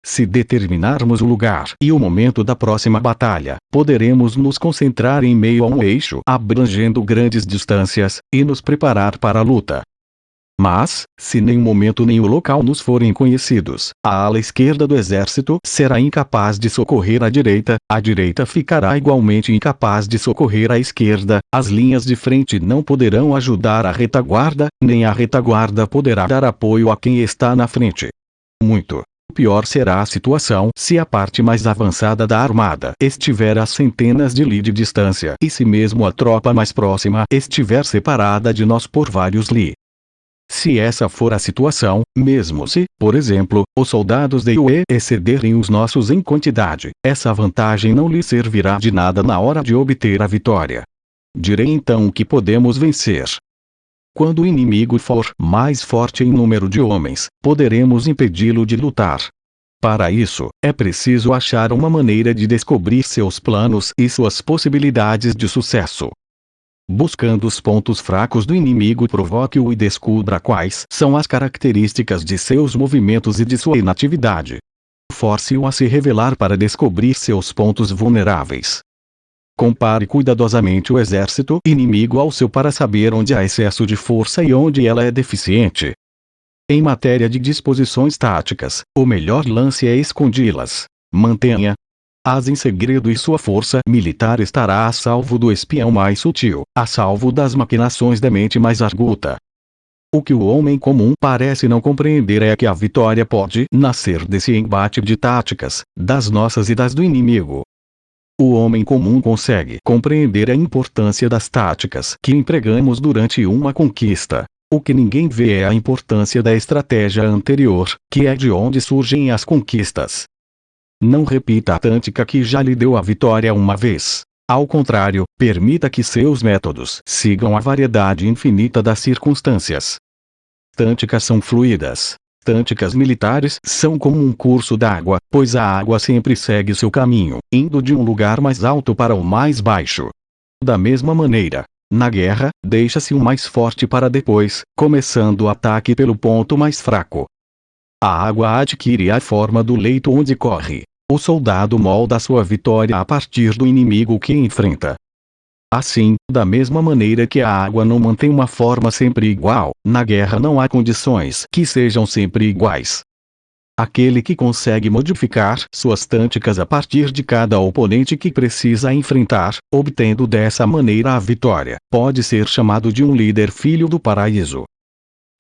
Se determinarmos o lugar e o momento da próxima batalha, poderemos nos concentrar em meio a um eixo abrangendo grandes distâncias, e nos preparar para a luta. Mas, se nem o momento nem o local nos forem conhecidos, a ala esquerda do exército será incapaz de socorrer a direita ficará igualmente incapaz de socorrer a esquerda, as linhas de frente não poderão ajudar a retaguarda, nem a retaguarda poderá dar apoio a quem está na frente. Muito pior será a situação se a parte mais avançada da armada estiver a centenas de li de distância e se mesmo a tropa mais próxima estiver separada de nós por vários li. Se essa for a situação, mesmo se, por exemplo, os soldados de Yue excederem os nossos em quantidade, essa vantagem não lhe servirá de nada na hora de obter a vitória. Direi então que podemos vencer. Quando o inimigo for mais forte em número de homens, poderemos impedi-lo de lutar. Para isso, é preciso achar uma maneira de descobrir seus planos e suas possibilidades de sucesso. Buscando os pontos fracos do inimigo, provoque-o e descubra quais são as características de seus movimentos e de sua inatividade. Force-o a se revelar para descobrir seus pontos vulneráveis. Compare cuidadosamente o exército inimigo ao seu para saber onde há excesso de força e onde ela é deficiente. Em matéria de disposições táticas, o melhor lance é escondi-las. Mantenha-as em segredo e sua força militar estará a salvo do espião mais sutil, a salvo das maquinações da mente mais arguta. O que o homem comum parece não compreender é que a vitória pode nascer desse embate de táticas, das nossas e das do inimigo. O homem comum consegue compreender a importância das táticas que empregamos durante uma conquista. O que ninguém vê é a importância da estratégia anterior, que é de onde surgem as conquistas. Não repita a tática que já lhe deu a vitória uma vez. Ao contrário, permita que seus métodos sigam a variedade infinita das circunstâncias. Táticas são fluídas. Táticas militares são como um curso d'água, pois a água sempre segue seu caminho, indo de um lugar mais alto para o mais baixo. Da mesma maneira, na guerra, deixa-se o mais forte para depois, começando o ataque pelo ponto mais fraco. A água adquire a forma do leito onde corre. O soldado molda sua vitória a partir do inimigo que enfrenta. Assim, da mesma maneira que a água não mantém uma forma sempre igual, na guerra não há condições que sejam sempre iguais. Aquele que consegue modificar suas táticas a partir de cada oponente que precisa enfrentar, obtendo dessa maneira a vitória, pode ser chamado de um líder filho do paraíso.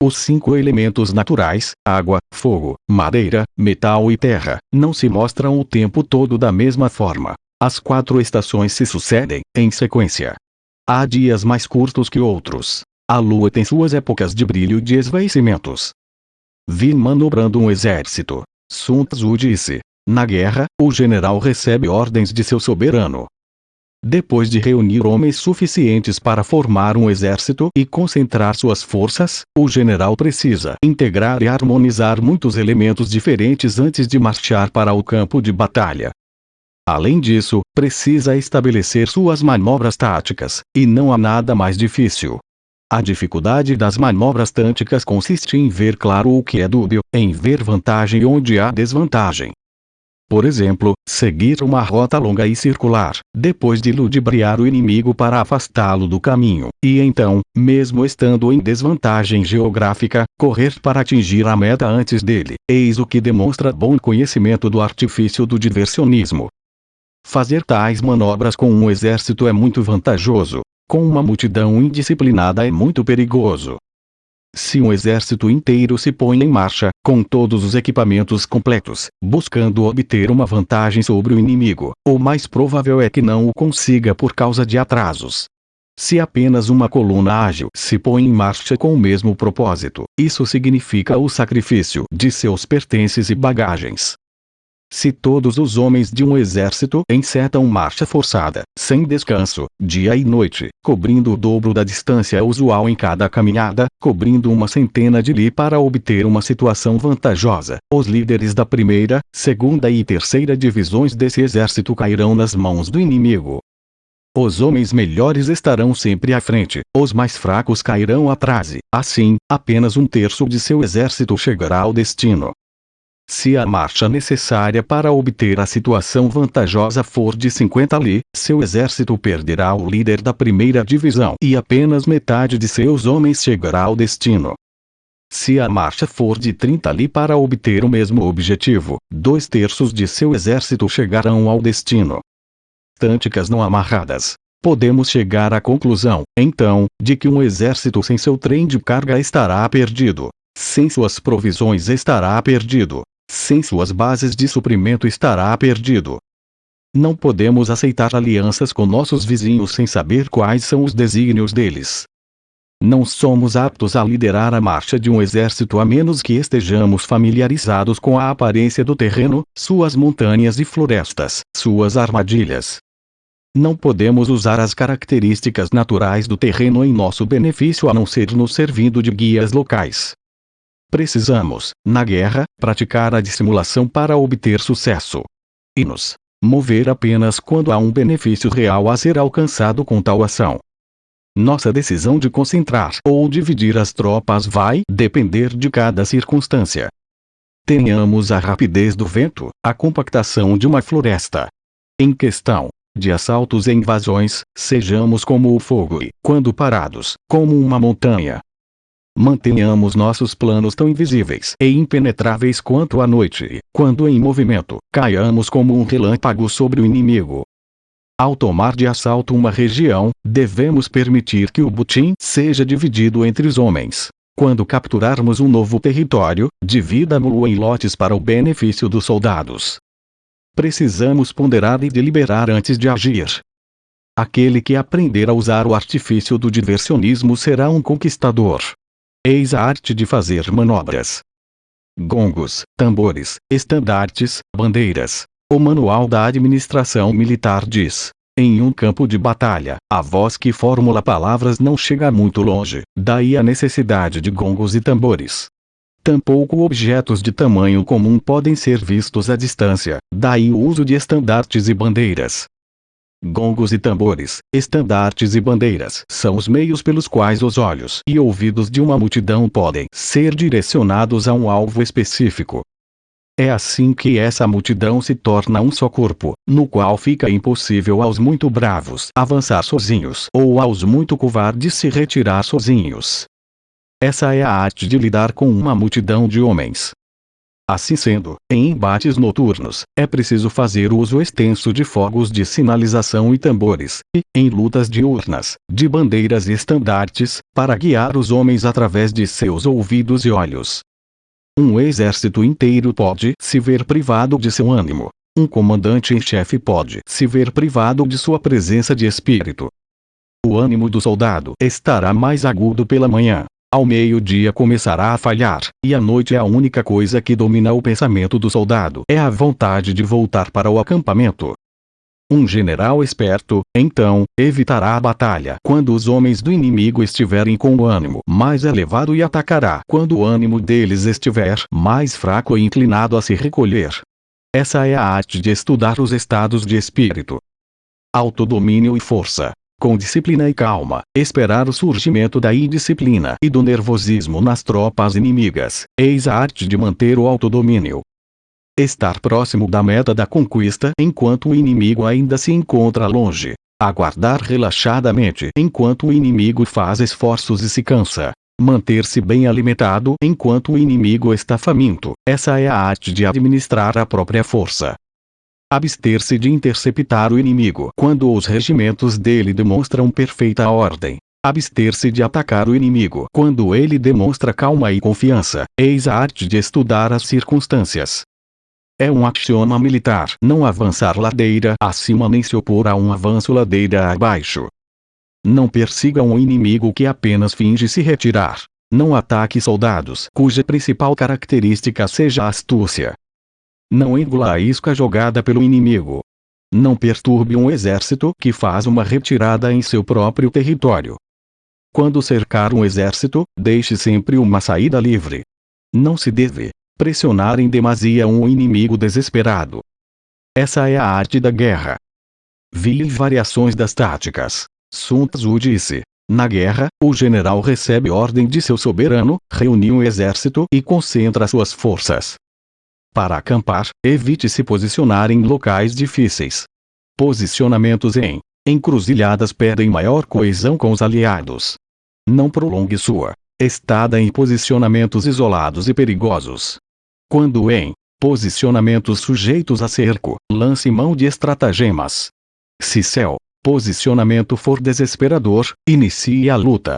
Os 5 elementos naturais, água, fogo, madeira, metal e terra, não se mostram o tempo todo da mesma forma. As 4 estações se sucedem, em sequência. Há dias mais curtos que outros. A lua tem suas épocas de brilho e de esvaecimentos. Vi manobrando um exército. Sun Tzu disse: na guerra, o general recebe ordens de seu soberano. Depois de reunir homens suficientes para formar um exército e concentrar suas forças, o general precisa integrar e harmonizar muitos elementos diferentes antes de marchar para o campo de batalha. Além disso, precisa estabelecer suas manobras táticas, e não há nada mais difícil. A dificuldade das manobras táticas consiste em ver claro o que é dúbio, em ver vantagem onde há desvantagem. Por exemplo, seguir uma rota longa e circular, depois de ludibriar o inimigo para afastá-lo do caminho, e então, mesmo estando em desvantagem geográfica, correr para atingir a meta antes dele. Eis o que demonstra bom conhecimento do artifício do diversionismo. Fazer tais manobras com um exército é muito vantajoso. Com uma multidão indisciplinada é muito perigoso. Se um exército inteiro se põe em marcha, com todos os equipamentos completos, buscando obter uma vantagem sobre o inimigo, o mais provável é que não o consiga por causa de atrasos. Se apenas uma coluna ágil se põe em marcha com o mesmo propósito, isso significa o sacrifício de seus pertences e bagagens. Se todos os homens de um exército encetam marcha forçada, sem descanso, dia e noite, cobrindo o dobro da distância usual em cada caminhada, cobrindo uma centena de li para obter uma situação vantajosa, os líderes da primeira, segunda e terceira divisões desse exército cairão nas mãos do inimigo. Os homens melhores estarão sempre à frente, os mais fracos cairão atrás, assim, apenas um terço de seu exército chegará ao destino. Se a marcha necessária para obter a situação vantajosa for de 50 li, seu exército perderá o líder da primeira divisão e apenas metade de seus homens chegará ao destino. Se a marcha for de 30 li para obter o mesmo objetivo, 2/3 de seu exército chegarão ao destino. Tânticas não amarradas. Podemos chegar à conclusão, então, de que um exército sem seu trem de carga estará perdido. Sem suas provisões estará perdido. Sem suas bases de suprimento estará perdido. Não podemos aceitar alianças com nossos vizinhos sem saber quais são os desígnios deles. Não somos aptos a liderar a marcha de um exército a menos que estejamos familiarizados com a aparência do terreno, suas montanhas e florestas, suas armadilhas. Não podemos usar as características naturais do terreno em nosso benefício a não ser nos servindo de guias locais. Precisamos, na guerra, praticar a dissimulação para obter sucesso. E nos mover apenas quando há um benefício real a ser alcançado com tal ação. Nossa decisão de concentrar ou dividir as tropas vai depender de cada circunstância. Tenhamos a rapidez do vento, a compactação de uma floresta. Em questão de assaltos e invasões, sejamos como o fogo e, quando parados, como uma montanha. Mantenhamos nossos planos tão invisíveis e impenetráveis quanto a noite e, quando em movimento, caiamos como um relâmpago sobre o inimigo. Ao tomar de assalto uma região, devemos permitir que o butim seja dividido entre os homens. Quando capturarmos um novo território, divida-mo em lotes para o benefício dos soldados. Precisamos ponderar e deliberar antes de agir. Aquele que aprender a usar o artifício do diversionismo será um conquistador. Eis a arte de fazer manobras. Gongos, tambores, estandartes, bandeiras. O manual da administração militar diz: em um campo de batalha, a voz que formula palavras não chega muito longe, daí a necessidade de gongos e tambores. Tampouco objetos de tamanho comum podem ser vistos à distância, daí o uso de estandartes e bandeiras. Gongos e tambores, estandartes e bandeiras são os meios pelos quais os olhos e ouvidos de uma multidão podem ser direcionados a um alvo específico. É assim que essa multidão se torna um só corpo, no qual fica impossível aos muito bravos avançar sozinhos ou aos muito covardes se retirar sozinhos. Essa é a arte de lidar com uma multidão de homens. Assim sendo, em embates noturnos, é preciso fazer uso extenso de fogos de sinalização e tambores, e, em lutas diurnas, de bandeiras e estandartes, para guiar os homens através de seus ouvidos e olhos. Um exército inteiro pode se ver privado de seu ânimo. Um comandante em chefe pode se ver privado de sua presença de espírito. O ânimo do soldado estará mais agudo pela manhã. Ao meio-dia começará a falhar, e à noite é a única coisa que domina o pensamento do soldado é a vontade de voltar para o acampamento. Um general esperto, então, evitará a batalha quando os homens do inimigo estiverem com o ânimo mais elevado e atacará quando o ânimo deles estiver mais fraco e inclinado a se recolher. Essa é a arte de estudar os estados de espírito. Autodomínio e força. Com disciplina e calma, esperar o surgimento da indisciplina e do nervosismo nas tropas inimigas. Eis a arte de manter o autodomínio. Estar próximo da meta da conquista enquanto o inimigo ainda se encontra longe. Aguardar relaxadamente enquanto o inimigo faz esforços e se cansa. Manter-se bem alimentado enquanto o inimigo está faminto. Essa é a arte de administrar a própria força. Abster-se de interceptar o inimigo quando os regimentos dele demonstram perfeita ordem. Abster-se de atacar o inimigo quando ele demonstra calma e confiança. Eis a arte de estudar as circunstâncias. É um axioma militar não avançar ladeira acima nem se opor a um avanço ladeira abaixo. Não persiga um inimigo que apenas finge se retirar. Não ataque soldados cuja principal característica seja a astúcia. Não engula a isca jogada pelo inimigo. Não perturbe um exército que faz uma retirada em seu próprio território. Quando cercar um exército, deixe sempre uma saída livre. Não se deve pressionar em demasia um inimigo desesperado. Essa é a arte da guerra. Vi variações das táticas. Sun Tzu disse: na guerra, o general recebe ordem de seu soberano, reúne um exército e concentra suas forças. Para acampar, evite se posicionar em locais difíceis. Posicionamentos em encruzilhadas pedem maior coesão com os aliados. Não prolongue sua estada em posicionamentos isolados e perigosos. Quando em posicionamentos sujeitos a cerco, lance mão de estratagemas. Se seu posicionamento for desesperador, inicie a luta.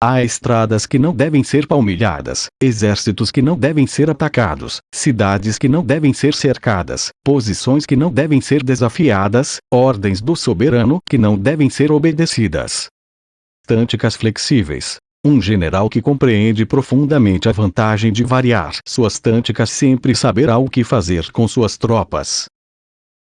Há estradas que não devem ser palmilhadas, exércitos que não devem ser atacados, cidades que não devem ser cercadas, posições que não devem ser desafiadas, ordens do soberano que não devem ser obedecidas. Táticas flexíveis. Um general que compreende profundamente a vantagem de variar suas táticas sempre saberá o que fazer com suas tropas.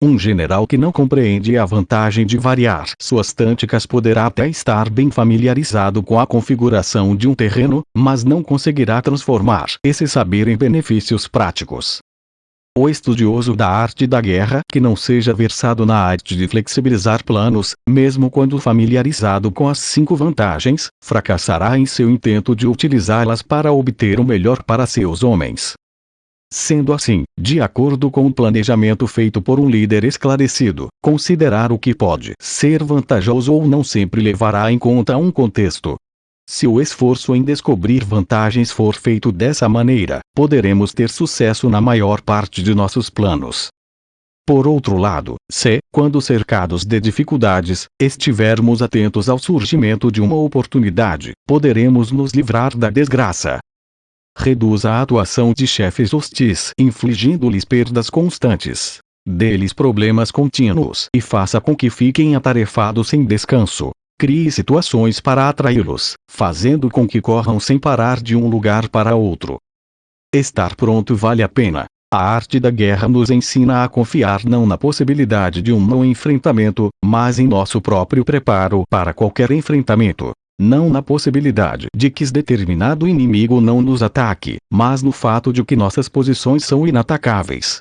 Um general que não compreende a vantagem de variar suas táticas poderá até estar bem familiarizado com a configuração de um terreno, mas não conseguirá transformar esse saber em benefícios práticos. O estudioso da arte da guerra que não seja versado na arte de flexibilizar planos, mesmo quando familiarizado com as 5 vantagens, fracassará em seu intento de utilizá-las para obter o melhor para seus homens. Sendo assim, de acordo com o planejamento feito por um líder esclarecido, considerar o que pode ser vantajoso ou não sempre levará em conta um contexto. Se o esforço em descobrir vantagens for feito dessa maneira, poderemos ter sucesso na maior parte de nossos planos. Por outro lado, se, quando cercados de dificuldades, estivermos atentos ao surgimento de uma oportunidade, poderemos nos livrar da desgraça. Reduza a atuação de chefes hostis, infligindo-lhes perdas constantes. Dê-lhes problemas contínuos e faça com que fiquem atarefados sem descanso. Crie situações para atraí-los, fazendo com que corram sem parar de um lugar para outro. Estar pronto vale a pena. A arte da guerra nos ensina a confiar não na possibilidade de um não enfrentamento, mas em nosso próprio preparo para qualquer enfrentamento. Não na possibilidade de que determinado inimigo não nos ataque, mas no fato de que nossas posições são inatacáveis.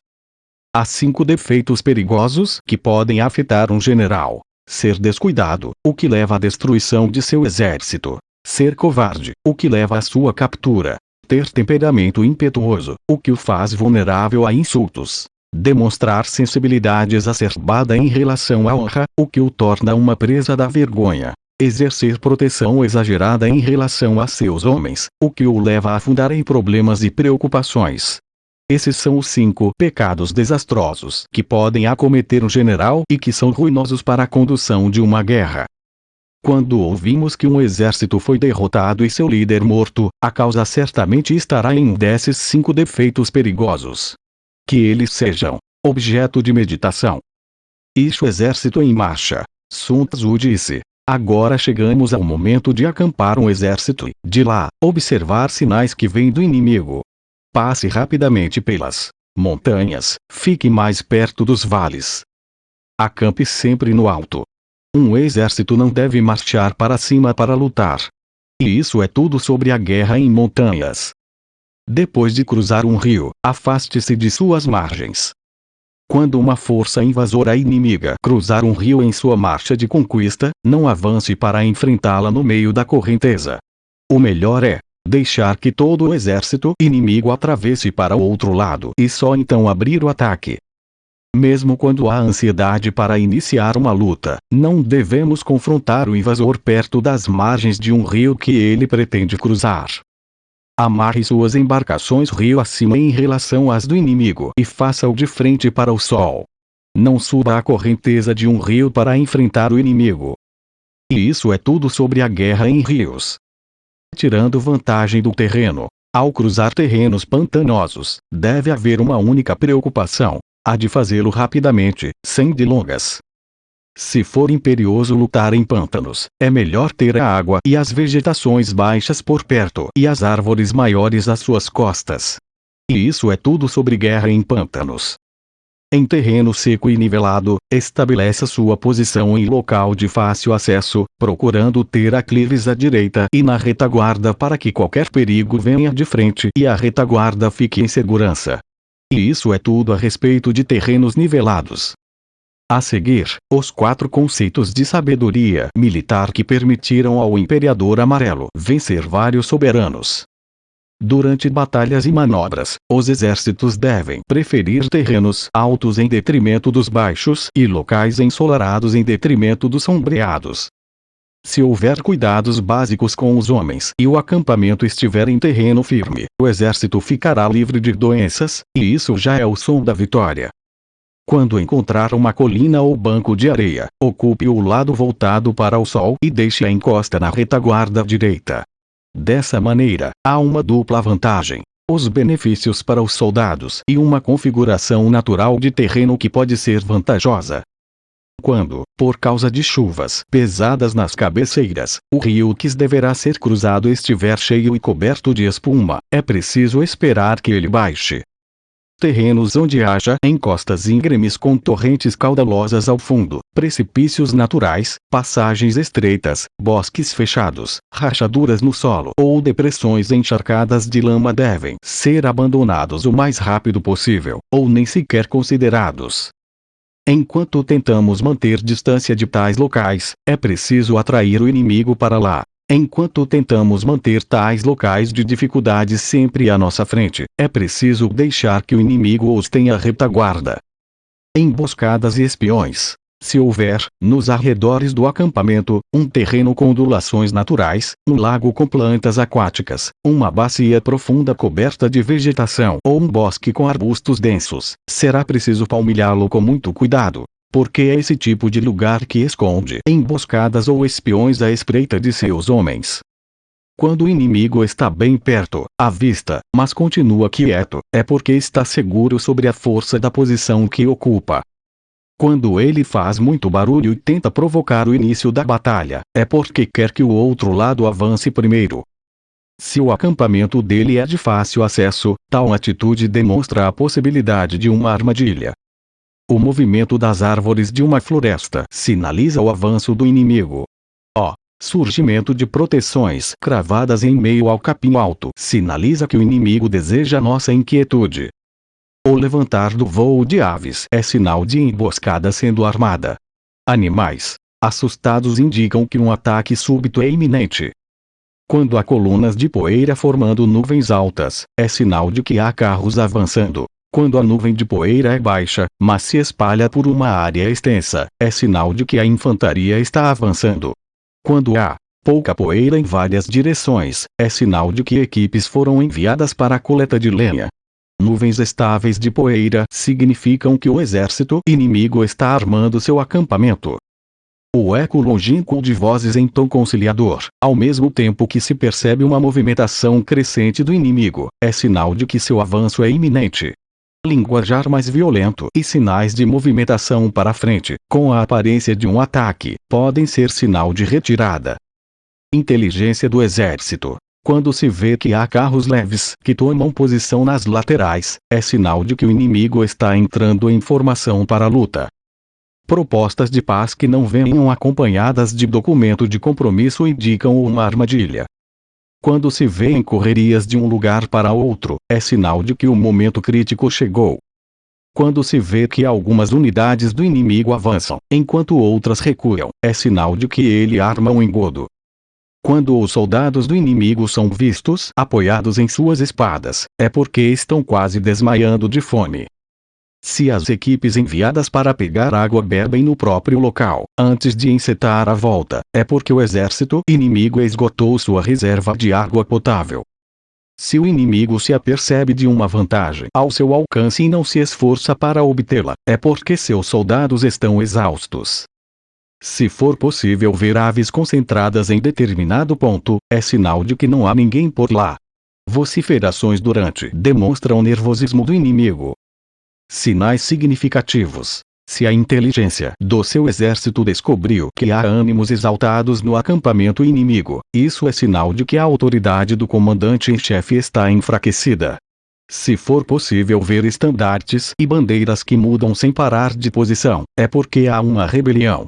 Há 5 defeitos perigosos que podem afetar um general. Ser descuidado, o que leva à destruição de seu exército. Ser covarde, o que leva à sua captura. Ter temperamento impetuoso, o que o faz vulnerável a insultos. Demonstrar sensibilidade exacerbada em relação à honra, o que o torna uma presa da vergonha. Exercer proteção exagerada em relação a seus homens, o que o leva a afundar em problemas e preocupações. Esses são os 5 pecados desastrosos que podem acometer um general e que são ruinosos para a condução de uma guerra. Quando ouvimos que um exército foi derrotado e seu líder morto, a causa certamente estará em um desses 5 defeitos perigosos. Que eles sejam objeto de meditação. Ixo exército em marcha. Sun Tzu disse: agora chegamos ao momento de acampar um exército e, de lá, observar sinais que vêm do inimigo. Passe rapidamente pelas montanhas, fique mais perto dos vales. Acampe sempre no alto. Um exército não deve marchar para cima para lutar. E isso é tudo sobre a guerra em montanhas. Depois de cruzar um rio, afaste-se de suas margens. Quando uma força invasora inimiga cruzar um rio em sua marcha de conquista, não avance para enfrentá-la no meio da correnteza. O melhor é deixar que todo o exército inimigo atravesse para o outro lado e só então abrir o ataque. Mesmo quando há ansiedade para iniciar uma luta, não devemos confrontar o invasor perto das margens de um rio que ele pretende cruzar. Amarre suas embarcações rio acima em relação às do inimigo e faça-o de frente para o sol. Não suba a correnteza de um rio para enfrentar o inimigo. E isso é tudo sobre a guerra em rios. Tirando vantagem do terreno, ao cruzar terrenos pantanosos, deve haver uma única preocupação: a de fazê-lo rapidamente, sem delongas. Se for imperioso lutar em pântanos, é melhor ter a água e as vegetações baixas por perto e as árvores maiores às suas costas. E isso é tudo sobre guerra em pântanos. Em terreno seco e nivelado, estabeleça sua posição em local de fácil acesso, procurando ter aclives à direita e na retaguarda para que qualquer perigo venha de frente e a retaguarda fique em segurança. E isso é tudo a respeito de terrenos nivelados. A seguir, os 4 conceitos de sabedoria militar que permitiram ao Imperador Amarelo vencer vários soberanos. Durante batalhas e manobras, os exércitos devem preferir terrenos altos em detrimento dos baixos e locais ensolarados em detrimento dos sombreados. Se houver cuidados básicos com os homens e o acampamento estiver em terreno firme, o exército ficará livre de doenças, e isso já é o som da vitória. Quando encontrar uma colina ou banco de areia, ocupe o lado voltado para o sol e deixe a encosta na retaguarda direita. Dessa maneira, há uma dupla vantagem: os benefícios para os soldados e uma configuração natural de terreno que pode ser vantajosa. Quando, por causa de chuvas pesadas nas cabeceiras, o rio que deverá ser cruzado estiver cheio e coberto de espuma, é preciso esperar que ele baixe. Terrenos onde haja encostas íngremes com torrentes caudalosas ao fundo, precipícios naturais, passagens estreitas, bosques fechados, rachaduras no solo ou depressões encharcadas de lama devem ser abandonados o mais rápido possível, ou nem sequer considerados. Enquanto tentamos manter distância de tais locais, é preciso atrair o inimigo para lá. Enquanto tentamos manter tais locais de dificuldade sempre à nossa frente, é preciso deixar que o inimigo os tenha retaguarda. Emboscadas e espiões. Se houver, nos arredores do acampamento, um terreno com ondulações naturais, um lago com plantas aquáticas, uma bacia profunda coberta de vegetação ou um bosque com arbustos densos, será preciso palmilhá-lo com muito cuidado. Porque é esse tipo de lugar que esconde emboscadas ou espiões à espreita de seus homens. Quando o inimigo está bem perto, à vista, mas continua quieto, é porque está seguro sobre a força da posição que ocupa. Quando ele faz muito barulho e tenta provocar o início da batalha, é porque quer que o outro lado avance primeiro. Se o acampamento dele é de fácil acesso, tal atitude demonstra a possibilidade de uma armadilha. O movimento das árvores de uma floresta sinaliza o avanço do inimigo. O surgimento de proteções cravadas em meio ao capim alto sinaliza que o inimigo deseja nossa inquietude. O levantar do voo de aves é sinal de emboscada sendo armada. Animais assustados indicam que um ataque súbito é iminente. Quando há colunas de poeira formando nuvens altas, é sinal de que há carros avançando. Quando a nuvem de poeira é baixa, mas se espalha por uma área extensa, é sinal de que a infantaria está avançando. Quando há pouca poeira em várias direções, é sinal de que equipes foram enviadas para a coleta de lenha. Nuvens estáveis de poeira significam que o exército inimigo está armando seu acampamento. O eco longínquo de vozes em tom conciliador, ao mesmo tempo que se percebe uma movimentação crescente do inimigo, é sinal de que seu avanço é iminente. Linguajar mais violento e sinais de movimentação para frente, com a aparência de um ataque, podem ser sinal de retirada. Inteligência do exército. Quando se vê que há carros leves que tomam posição nas laterais, é sinal de que o inimigo está entrando em formação para a luta. Propostas de paz que não venham acompanhadas de documento de compromisso indicam uma armadilha. Quando se vê em correrias de um lugar para outro, é sinal de que o momento crítico chegou. Quando se vê que algumas unidades do inimigo avançam, enquanto outras recuam, é sinal de que ele arma um engodo. Quando os soldados do inimigo são vistos apoiados em suas espadas, é porque estão quase desmaiando de fome. Se as equipes enviadas para pegar água bebem no próprio local, antes de encetar a volta, é porque o exército inimigo esgotou sua reserva de água potável. Se o inimigo se apercebe de uma vantagem ao seu alcance e não se esforça para obtê-la, é porque seus soldados estão exaustos. Se for possível ver aves concentradas em determinado ponto, é sinal de que não há ninguém por lá. Vociferações durante demonstram nervosismo do inimigo. Sinais significativos. Se a inteligência do seu exército descobriu que há ânimos exaltados no acampamento inimigo, isso é sinal de que a autoridade do comandante em chefe está enfraquecida. Se for possível ver estandartes e bandeiras que mudam sem parar de posição, é porque há uma rebelião.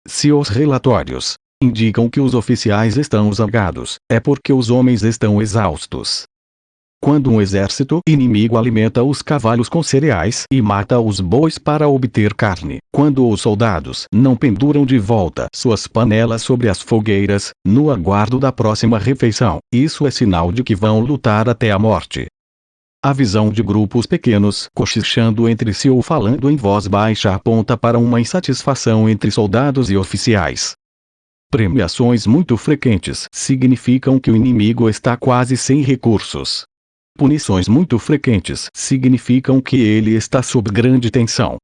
Se os relatórios indicam que os oficiais estão zangados, é porque os homens estão exaustos. Quando um exército inimigo alimenta os cavalos com cereais e mata os bois para obter carne, quando os soldados não penduram de volta suas panelas sobre as fogueiras, no aguardo da próxima refeição, isso é sinal de que vão lutar até a morte. A visão de grupos pequenos cochichando entre si ou falando em voz baixa aponta para uma insatisfação entre soldados e oficiais. Premiações muito frequentes significam que o inimigo está quase sem recursos. Punições muito frequentes significam que ele está sob grande tensão.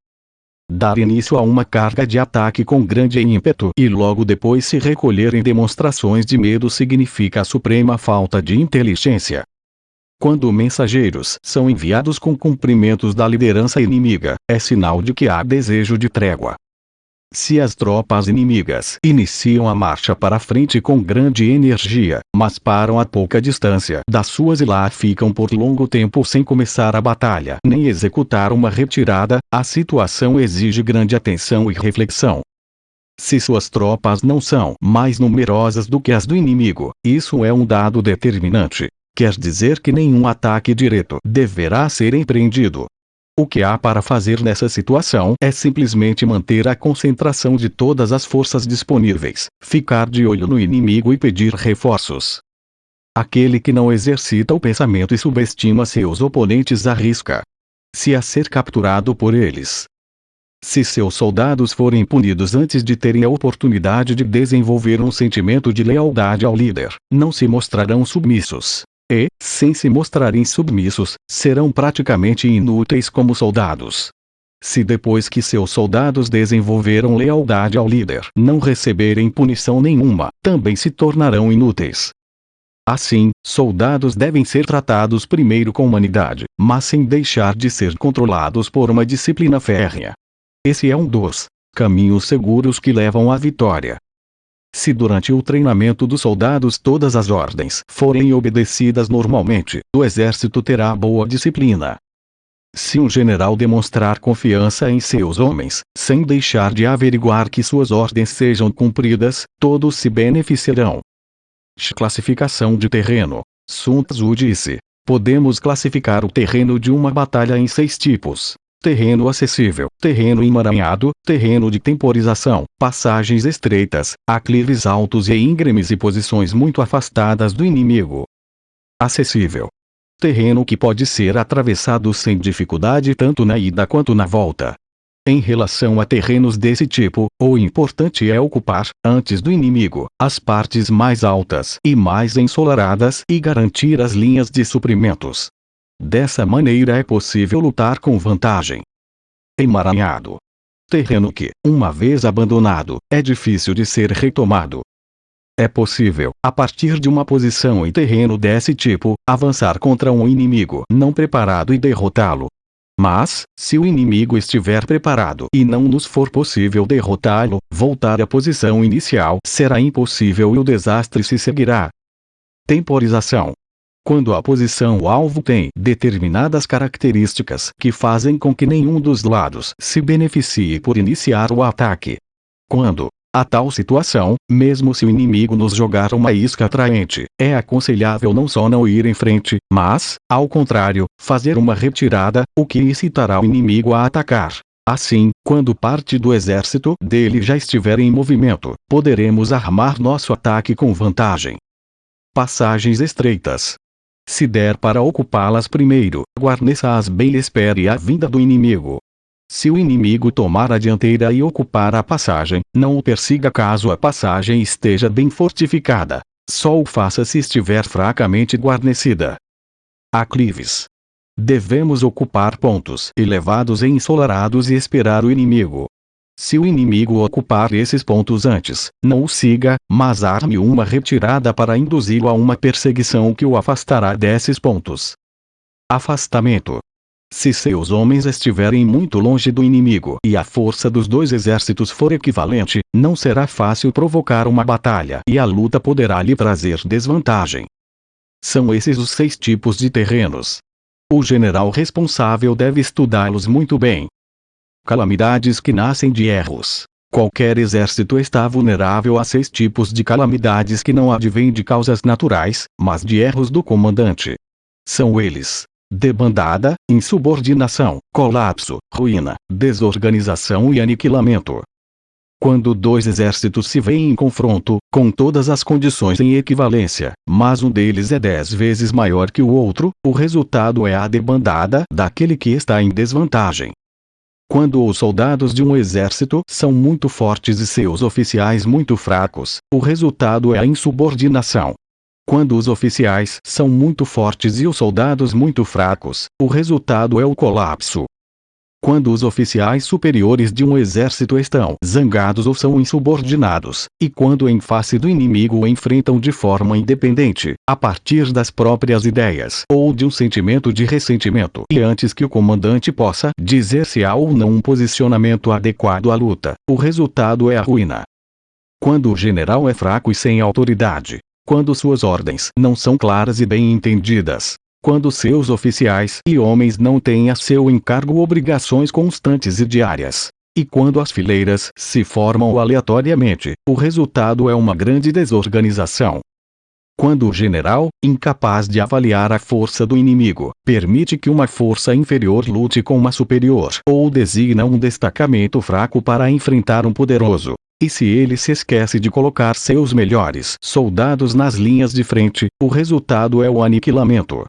Dar início a uma carga de ataque com grande ímpeto e logo depois se recolher em demonstrações de medo significa a suprema falta de inteligência. Quando mensageiros são enviados com cumprimentos da liderança inimiga, é sinal de que há desejo de trégua. Se as tropas inimigas iniciam a marcha para frente com grande energia, mas param a pouca distância das suas e lá ficam por longo tempo sem começar a batalha nem executar uma retirada, a situação exige grande atenção e reflexão. Se suas tropas não são mais numerosas do que as do inimigo, isso é um dado determinante. Quer dizer que nenhum ataque direto deverá ser empreendido. O que há para fazer nessa situação é simplesmente manter a concentração de todas as forças disponíveis, ficar de olho no inimigo e pedir reforços. Aquele que não exercita o pensamento e subestima seus oponentes arrisca se a ser capturado por eles. Se seus soldados forem punidos antes de terem a oportunidade de desenvolver um sentimento de lealdade ao líder, não se mostrarão submissos. E, sem se mostrarem submissos, serão praticamente inúteis como soldados. Se depois que seus soldados desenvolveram lealdade ao líder não receberem punição nenhuma, também se tornarão inúteis. Assim, soldados devem ser tratados primeiro com humanidade, mas sem deixar de ser controlados por uma disciplina férrea. Esse é um dos caminhos seguros que levam à vitória. Se durante o treinamento dos soldados todas as ordens forem obedecidas normalmente, o exército terá boa disciplina. Se um general demonstrar confiança em seus homens, sem deixar de averiguar que suas ordens sejam cumpridas, todos se beneficiarão. Classificação de terreno. Sun Tzu disse: podemos classificar o terreno de uma batalha em 6 tipos. Terreno acessível, terreno emaranhado, terreno de temporização, passagens estreitas, aclives altos e íngremes e posições muito afastadas do inimigo. Acessível. Terreno que pode ser atravessado sem dificuldade tanto na ida quanto na volta. Em relação a terrenos desse tipo, o importante é ocupar, antes do inimigo, as partes mais altas e mais ensolaradas e garantir as linhas de suprimentos. Dessa maneira é possível lutar com vantagem. Emaranhado. Terreno que, uma vez abandonado, é difícil de ser retomado. É possível, a partir de uma posição em terreno desse tipo, avançar contra um inimigo não preparado e derrotá-lo. Mas, se o inimigo estiver preparado e não nos for possível derrotá-lo, voltar à posição inicial será impossível e o desastre se seguirá. Temporização. Quando a posição-alvo tem determinadas características que fazem com que nenhum dos lados se beneficie por iniciar o ataque. Quando a tal situação, mesmo se o inimigo nos jogar uma isca atraente, é aconselhável não só não ir em frente, mas, ao contrário, fazer uma retirada, o que incitará o inimigo a atacar. Assim, quando parte do exército dele já estiver em movimento, poderemos armar nosso ataque com vantagem. Passagens estreitas. Se der para ocupá-las primeiro, guarneça-as bem e espere a vinda do inimigo. Se o inimigo tomar a dianteira e ocupar a passagem, não o persiga caso a passagem esteja bem fortificada. Só o faça se estiver fracamente guarnecida. Aclives. Devemos ocupar pontos elevados e ensolarados e esperar o inimigo. Se o inimigo ocupar esses pontos antes, não o siga, mas arme uma retirada para induzi-lo a uma perseguição que o afastará desses pontos. Afastamento. Se seus homens estiverem muito longe do inimigo e a força dos dois exércitos for equivalente, não será fácil provocar uma batalha e a luta poderá lhe trazer desvantagem. São esses os 6 tipos de terrenos. O general responsável deve estudá-los muito bem. Calamidades que nascem de erros. Qualquer exército está vulnerável a 6 tipos de calamidades que não advêm de causas naturais, mas de erros do comandante. São eles: debandada, insubordinação, colapso, ruína, desorganização e aniquilamento. Quando 2 exércitos se veem em confronto, com todas as condições em equivalência, mas um deles é 10 vezes maior que o outro, o resultado é a debandada daquele que está em desvantagem. Quando os soldados de um exército são muito fortes e seus oficiais muito fracos, o resultado é a insubordinação. Quando os oficiais são muito fortes e os soldados muito fracos, o resultado é o colapso. Quando os oficiais superiores de um exército estão zangados ou são insubordinados, e quando em face do inimigo o enfrentam de forma independente, a partir das próprias ideias ou de um sentimento de ressentimento, e antes que o comandante possa dizer se há ou não um posicionamento adequado à luta, o resultado é a ruína. Quando o general é fraco e sem autoridade, quando suas ordens não são claras e bem entendidas, quando seus oficiais e homens não têm a seu encargo obrigações constantes e diárias, e quando as fileiras se formam aleatoriamente, o resultado é uma grande desorganização. Quando o general, incapaz de avaliar a força do inimigo, permite que uma força inferior lute com uma superior, ou designa um destacamento fraco para enfrentar um poderoso, e se ele se esquece de colocar seus melhores soldados nas linhas de frente, o resultado é o aniquilamento.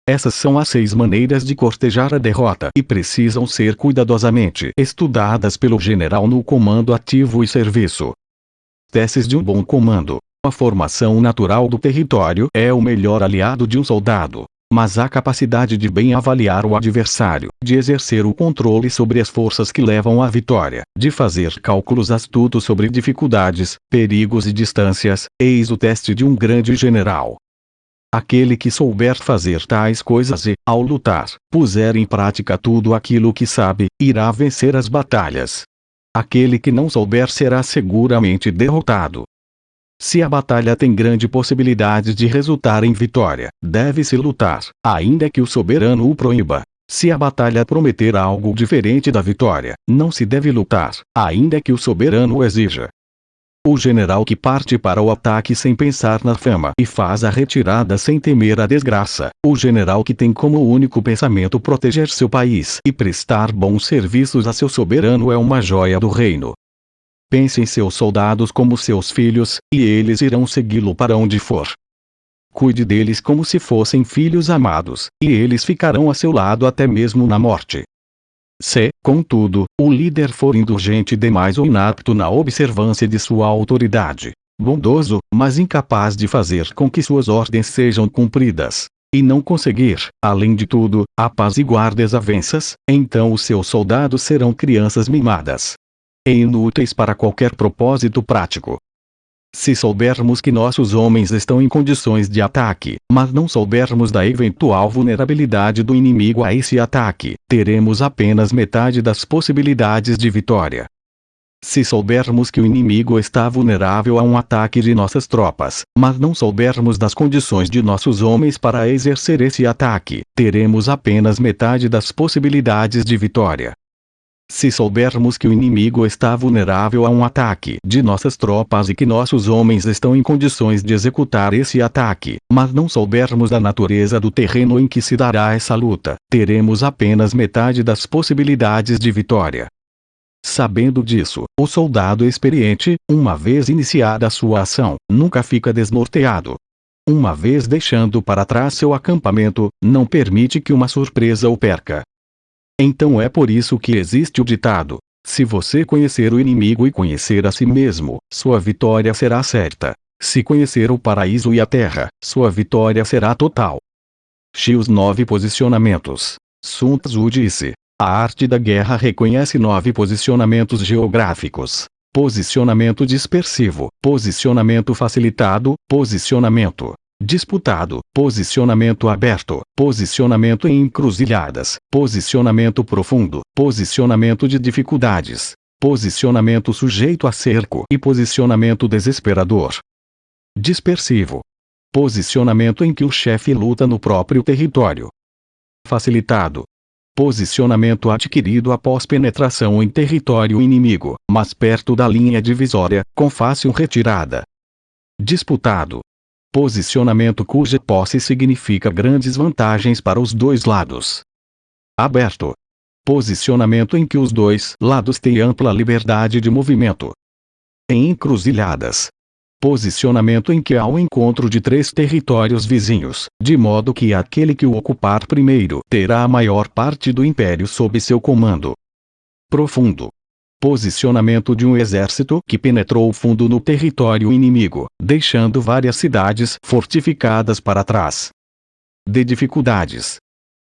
Essas são as 6 maneiras de cortejar a derrota e precisam ser cuidadosamente estudadas pelo general no comando ativo e serviço. Testes de um bom comando. A formação natural do território é o melhor aliado de um soldado, mas a capacidade de bem avaliar o adversário, de exercer o controle sobre as forças que levam à vitória, de fazer cálculos astutos sobre dificuldades, perigos e distâncias, eis o teste de um grande general. Aquele que souber fazer tais coisas e, ao lutar, puser em prática tudo aquilo que sabe, irá vencer as batalhas. Aquele que não souber será seguramente derrotado. Se a batalha tem grande possibilidade de resultar em vitória, deve-se lutar, ainda que o soberano o proíba. Se a batalha prometer algo diferente da vitória, não se deve lutar, ainda que o soberano o exija. O general que parte para o ataque sem pensar na fama e faz a retirada sem temer a desgraça, o general que tem como único pensamento proteger seu país e prestar bons serviços a seu soberano é uma joia do reino. Pense em seus soldados como seus filhos, e eles irão segui-lo para onde for. Cuide deles como se fossem filhos amados, e eles ficarão a seu lado até mesmo na morte. Se, contudo, o líder for indulgente demais ou inapto na observância de sua autoridade, bondoso, mas incapaz de fazer com que suas ordens sejam cumpridas, e não conseguir, além de tudo, apaziguar desavenças, então os seus soldados serão crianças mimadas e inúteis para qualquer propósito prático. Se soubermos que nossos homens estão em condições de ataque, mas não soubermos da eventual vulnerabilidade do inimigo a esse ataque, teremos apenas metade das possibilidades de vitória. Se soubermos que o inimigo está vulnerável a um ataque de nossas tropas, mas não soubermos das condições de nossos homens para exercer esse ataque, teremos apenas metade das possibilidades de vitória. Se soubermos que o inimigo está vulnerável a um ataque de nossas tropas e que nossos homens estão em condições de executar esse ataque, mas não soubermos da natureza do terreno em que se dará essa luta, teremos apenas metade das possibilidades de vitória. Sabendo disso, o soldado experiente, uma vez iniciada a sua ação, nunca fica desnorteado. Uma vez deixando para trás seu acampamento, não permite que uma surpresa o perca. Então é por isso que existe o ditado: se você conhecer o inimigo e conhecer a si mesmo, sua vitória será certa. Se conhecer o paraíso e a terra, sua vitória será total. Os 9 posicionamentos. Sun Tzu disse: A arte da guerra reconhece 9 posicionamentos geográficos: posicionamento dispersivo, posicionamento facilitado, posicionamento disputado, posicionamento aberto, posicionamento em encruzilhadas, posicionamento profundo, posicionamento de dificuldades, posicionamento sujeito a cerco e posicionamento desesperador. Dispersivo: posicionamento em que o chefe luta no próprio território. Facilitado: posicionamento adquirido após penetração em território inimigo, mas perto da linha divisória, com fácil retirada. Disputado: posicionamento cuja posse significa grandes vantagens para os dois lados. Aberto: posicionamento em que os dois lados têm ampla liberdade de movimento. Em encruzilhadas: posicionamento em que há o encontro de 3 territórios vizinhos, de modo que aquele que o ocupar primeiro terá a maior parte do império sob seu comando. Profundo: posicionamento de um exército que penetrou fundo no território inimigo, deixando várias cidades fortificadas para trás. De dificuldades: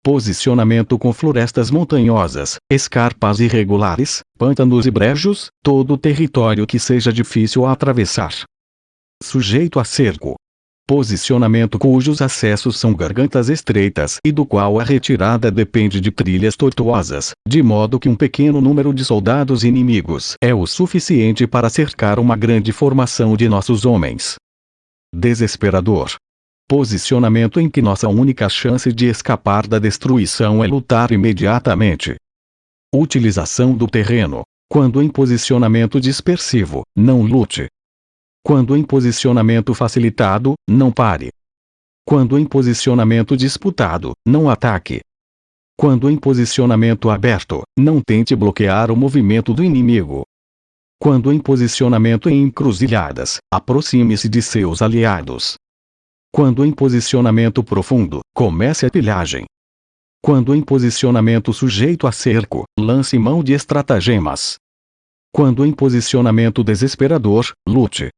posicionamento com florestas montanhosas, escarpas irregulares, pântanos e brejos, todo o território que seja difícil a atravessar. Sujeito a cerco: posicionamento cujos acessos são gargantas estreitas e do qual a retirada depende de trilhas tortuosas, de modo que um pequeno número de soldados inimigos é o suficiente para cercar uma grande formação de nossos homens. Desesperador: posicionamento em que nossa única chance de escapar da destruição é lutar imediatamente. Utilização do terreno: quando em posicionamento dispersivo, não lute. Quando em posicionamento facilitado, não pare. Quando em posicionamento disputado, não ataque. Quando em posicionamento aberto, não tente bloquear o movimento do inimigo. Quando em posicionamento em encruzilhadas, aproxime-se de seus aliados. Quando em posicionamento profundo, comece a pilhagem. Quando em posicionamento sujeito a cerco, lance mão de estratagemas. Quando em posicionamento desesperador, lute.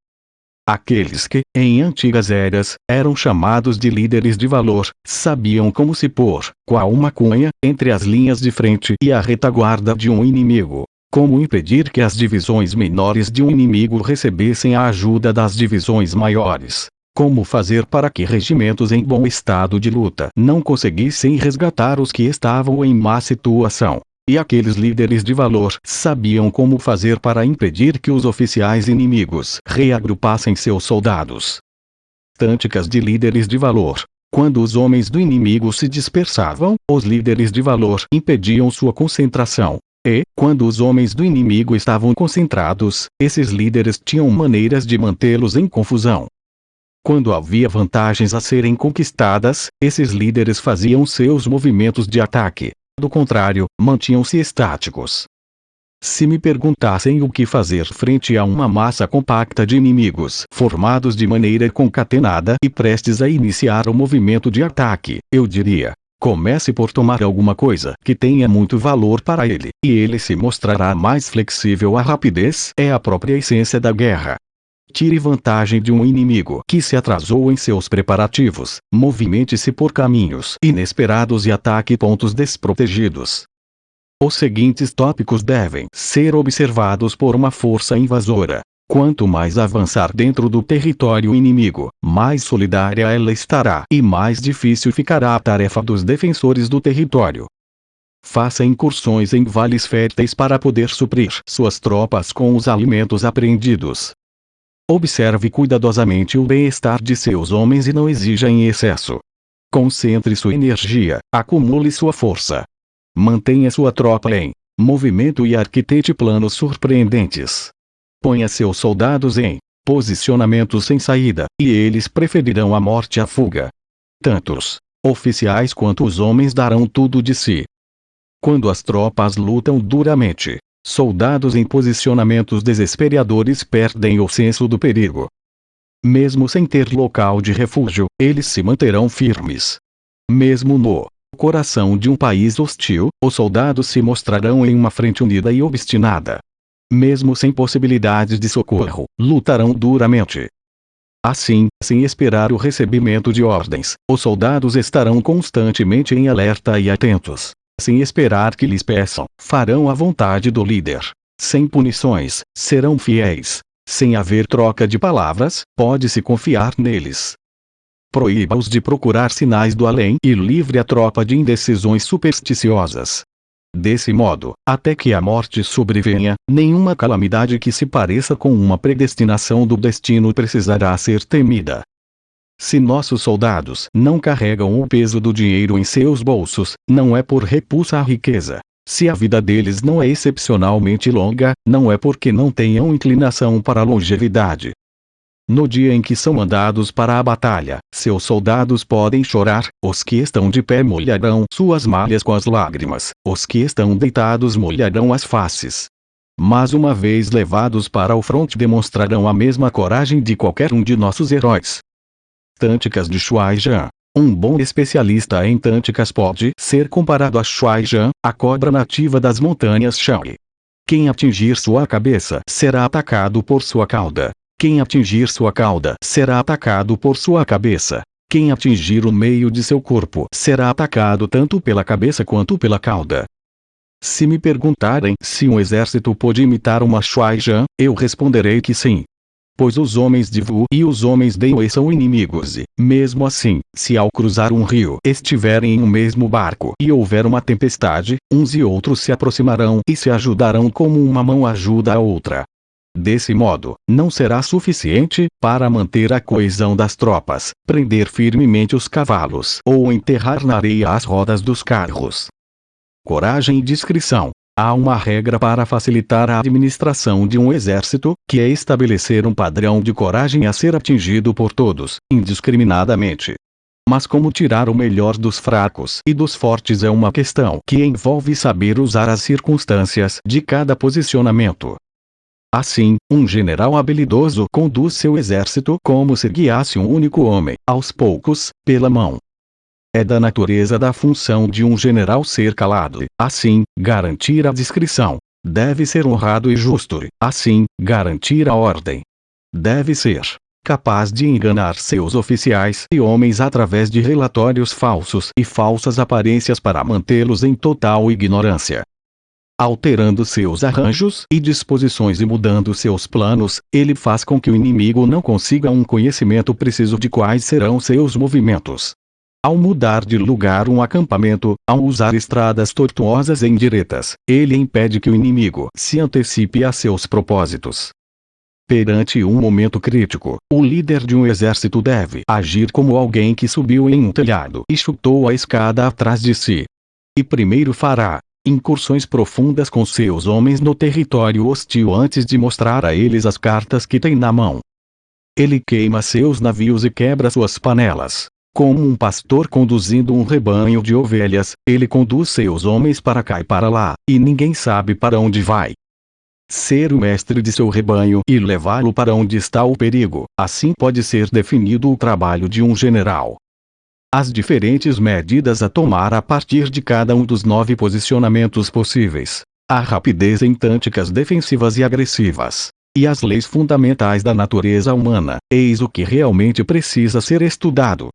Aqueles que, em antigas eras, eram chamados de líderes de valor, sabiam como se pôr, qual uma cunha, entre as linhas de frente e a retaguarda de um inimigo. Como impedir que as divisões menores de um inimigo recebessem a ajuda das divisões maiores. Como fazer para que regimentos em bom estado de luta não conseguissem resgatar os que estavam em má situação. E aqueles líderes de valor sabiam como fazer para impedir que os oficiais inimigos reagrupassem seus soldados. Táticas de líderes de valor: quando os homens do inimigo se dispersavam, os líderes de valor impediam sua concentração. E, quando os homens do inimigo estavam concentrados, esses líderes tinham maneiras de mantê-los em confusão. Quando havia vantagens a serem conquistadas, esses líderes faziam seus movimentos de ataque. Do contrário, mantinham-se estáticos. Se me perguntassem o que fazer frente a uma massa compacta de inimigos formados de maneira concatenada e prestes a iniciar o movimento de ataque, eu diria: comece por tomar alguma coisa que tenha muito valor para ele, e ele se mostrará mais flexível. A rapidez é a própria essência da guerra. Tire vantagem de um inimigo que se atrasou em seus preparativos, movimente-se por caminhos inesperados e ataque pontos desprotegidos. Os seguintes tópicos devem ser observados por uma força invasora. Quanto mais avançar dentro do território inimigo, mais solidária ela estará e mais difícil ficará a tarefa dos defensores do território. Faça incursões em vales férteis para poder suprir suas tropas com os alimentos apreendidos. Observe cuidadosamente o bem-estar de seus homens e não exija em excesso. Concentre sua energia, acumule sua força. Mantenha sua tropa em movimento e arquitete planos surpreendentes. Ponha seus soldados em posicionamentos sem saída, e eles preferirão a morte à fuga. Tanto os oficiais quanto os homens darão tudo de si. Quando as tropas lutam duramente, soldados em posicionamentos desesperadores perdem o senso do perigo. Mesmo sem ter local de refúgio, eles se manterão firmes. Mesmo no coração de um país hostil, os soldados se mostrarão em uma frente unida e obstinada. Mesmo sem possibilidades de socorro, lutarão duramente. Assim, sem esperar o recebimento de ordens, os soldados estarão constantemente em alerta e atentos. sem esperar que lhes peçam, farão a vontade do líder. Sem punições, serão fiéis. Sem haver troca de palavras, pode-se confiar neles. Proíba-os de procurar sinais do além e livre a tropa de indecisões supersticiosas. Desse modo, até que a morte sobrevenha, nenhuma calamidade que se pareça com uma predestinação do destino precisará ser temida. Se nossos soldados não carregam o peso do dinheiro em seus bolsos, não é por repulsa à riqueza. Se a vida deles não é excepcionalmente longa, não é porque não tenham inclinação para a longevidade. No dia em que são mandados para a batalha, seus soldados podem chorar, os que estão de pé molharão suas malhas com as lágrimas, os que estão deitados molharão as faces. Mas uma vez levados para o fronte demonstrarão a mesma coragem de qualquer um de nossos heróis. Tânticas de Shuai-Jan. Um bom especialista em tânticas pode ser comparado a Shuai-Jan, a cobra nativa das montanhas Shanxi. Quem atingir sua cabeça será atacado por sua cauda. Quem atingir sua cauda será atacado por sua cabeça. Quem atingir o meio de seu corpo será atacado tanto pela cabeça quanto pela cauda. Se me perguntarem se um exército pode imitar uma Shuai-Jan, eu responderei que sim. Pois os homens de Wu e os homens de Wei são inimigos e, mesmo assim, se ao cruzar um rio estiverem em um mesmo barco e houver uma tempestade, uns e outros se aproximarão e se ajudarão como uma mão ajuda a outra. Desse modo, não será suficiente para manter a coesão das tropas, prender firmemente os cavalos ou enterrar na areia as rodas dos carros. Coragem e discrição. Há uma regra para facilitar a administração de um exército, que é estabelecer um padrão de coragem a ser atingido por todos, indiscriminadamente. Mas como tirar o melhor dos fracos e dos fortes é uma questão que envolve saber usar as circunstâncias de cada posicionamento. Assim, um general habilidoso conduz seu exército como se guiasse um único homem, aos poucos, pela mão. É da natureza da função de um general ser calado, assim, garantir a discrição. Deve ser honrado e justo, assim, garantir a ordem. Deve ser capaz de enganar seus oficiais e homens através de relatórios falsos e falsas aparências para mantê-los em total ignorância. Alterando seus arranjos e disposições e mudando seus planos, ele faz com que o inimigo não consiga um conhecimento preciso de quais serão seus movimentos. Ao mudar de lugar um acampamento, ao usar estradas tortuosas e indiretas, ele impede que o inimigo se antecipe a seus propósitos. Perante um momento crítico, o líder de um exército deve agir como alguém que subiu em um telhado e chutou a escada atrás de si. E primeiro fará incursões profundas com seus homens no território hostil antes de mostrar a eles as cartas que tem na mão. Ele queima seus navios e quebra suas panelas. Como um pastor conduzindo um rebanho de ovelhas, ele conduz seus homens para cá e para lá, e ninguém sabe para onde vai. Ser o mestre de seu rebanho e levá-lo para onde está o perigo, assim pode ser definido o trabalho de um general. As diferentes medidas a tomar a partir de cada um dos 9 posicionamentos possíveis, a rapidez em tânticas defensivas e agressivas, e as leis fundamentais da natureza humana, eis o que realmente precisa ser estudado.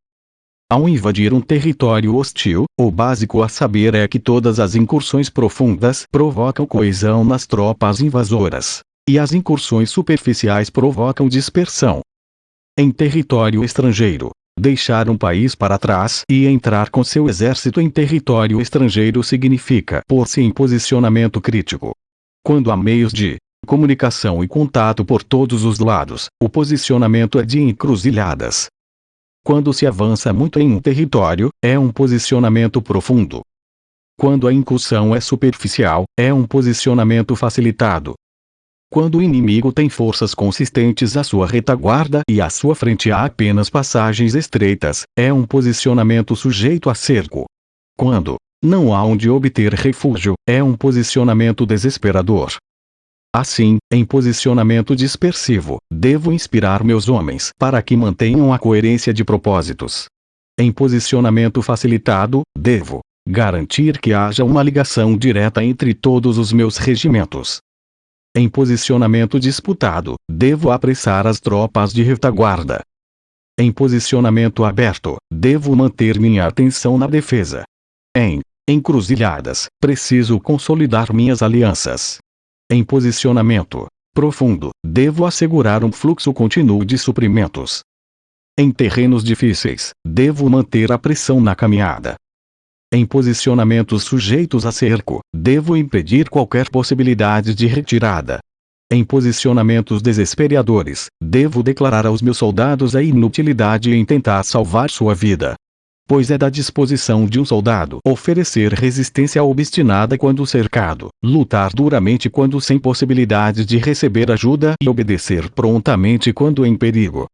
Ao invadir um território hostil, o básico a saber é que todas as incursões profundas provocam coesão nas tropas invasoras, e as incursões superficiais provocam dispersão. Em território estrangeiro, deixar um país para trás e entrar com seu exército em território estrangeiro significa pôr-se em posicionamento crítico. Quando há meios de comunicação e contato por todos os lados, o posicionamento é de encruzilhadas. Quando se avança muito em um território, é um posicionamento profundo. Quando a incursão é superficial, é um posicionamento facilitado. Quando o inimigo tem forças consistentes à sua retaguarda e à sua frente há apenas passagens estreitas, é um posicionamento sujeito a cerco. Quando não há onde obter refúgio, é um posicionamento desesperador. Assim, em posicionamento dispersivo, devo inspirar meus homens para que mantenham a coerência de propósitos. Em posicionamento facilitado, devo garantir que haja uma ligação direta entre todos os meus regimentos. Em posicionamento disputado, devo apressar as tropas de retaguarda. Em posicionamento aberto, devo manter minha atenção na defesa. Em Encruzilhadas, preciso consolidar minhas alianças. Em posicionamento profundo, devo assegurar um fluxo contínuo de suprimentos. Em terrenos difíceis, devo manter a pressão na caminhada. Em posicionamentos sujeitos a cerco, devo impedir qualquer possibilidade de retirada. Em posicionamentos desesperadores, devo declarar aos meus soldados a inutilidade em tentar salvar sua vida. Pois é da disposição de um soldado oferecer resistência obstinada quando cercado, lutar duramente quando sem possibilidade de receber ajuda e obedecer prontamente quando em perigo.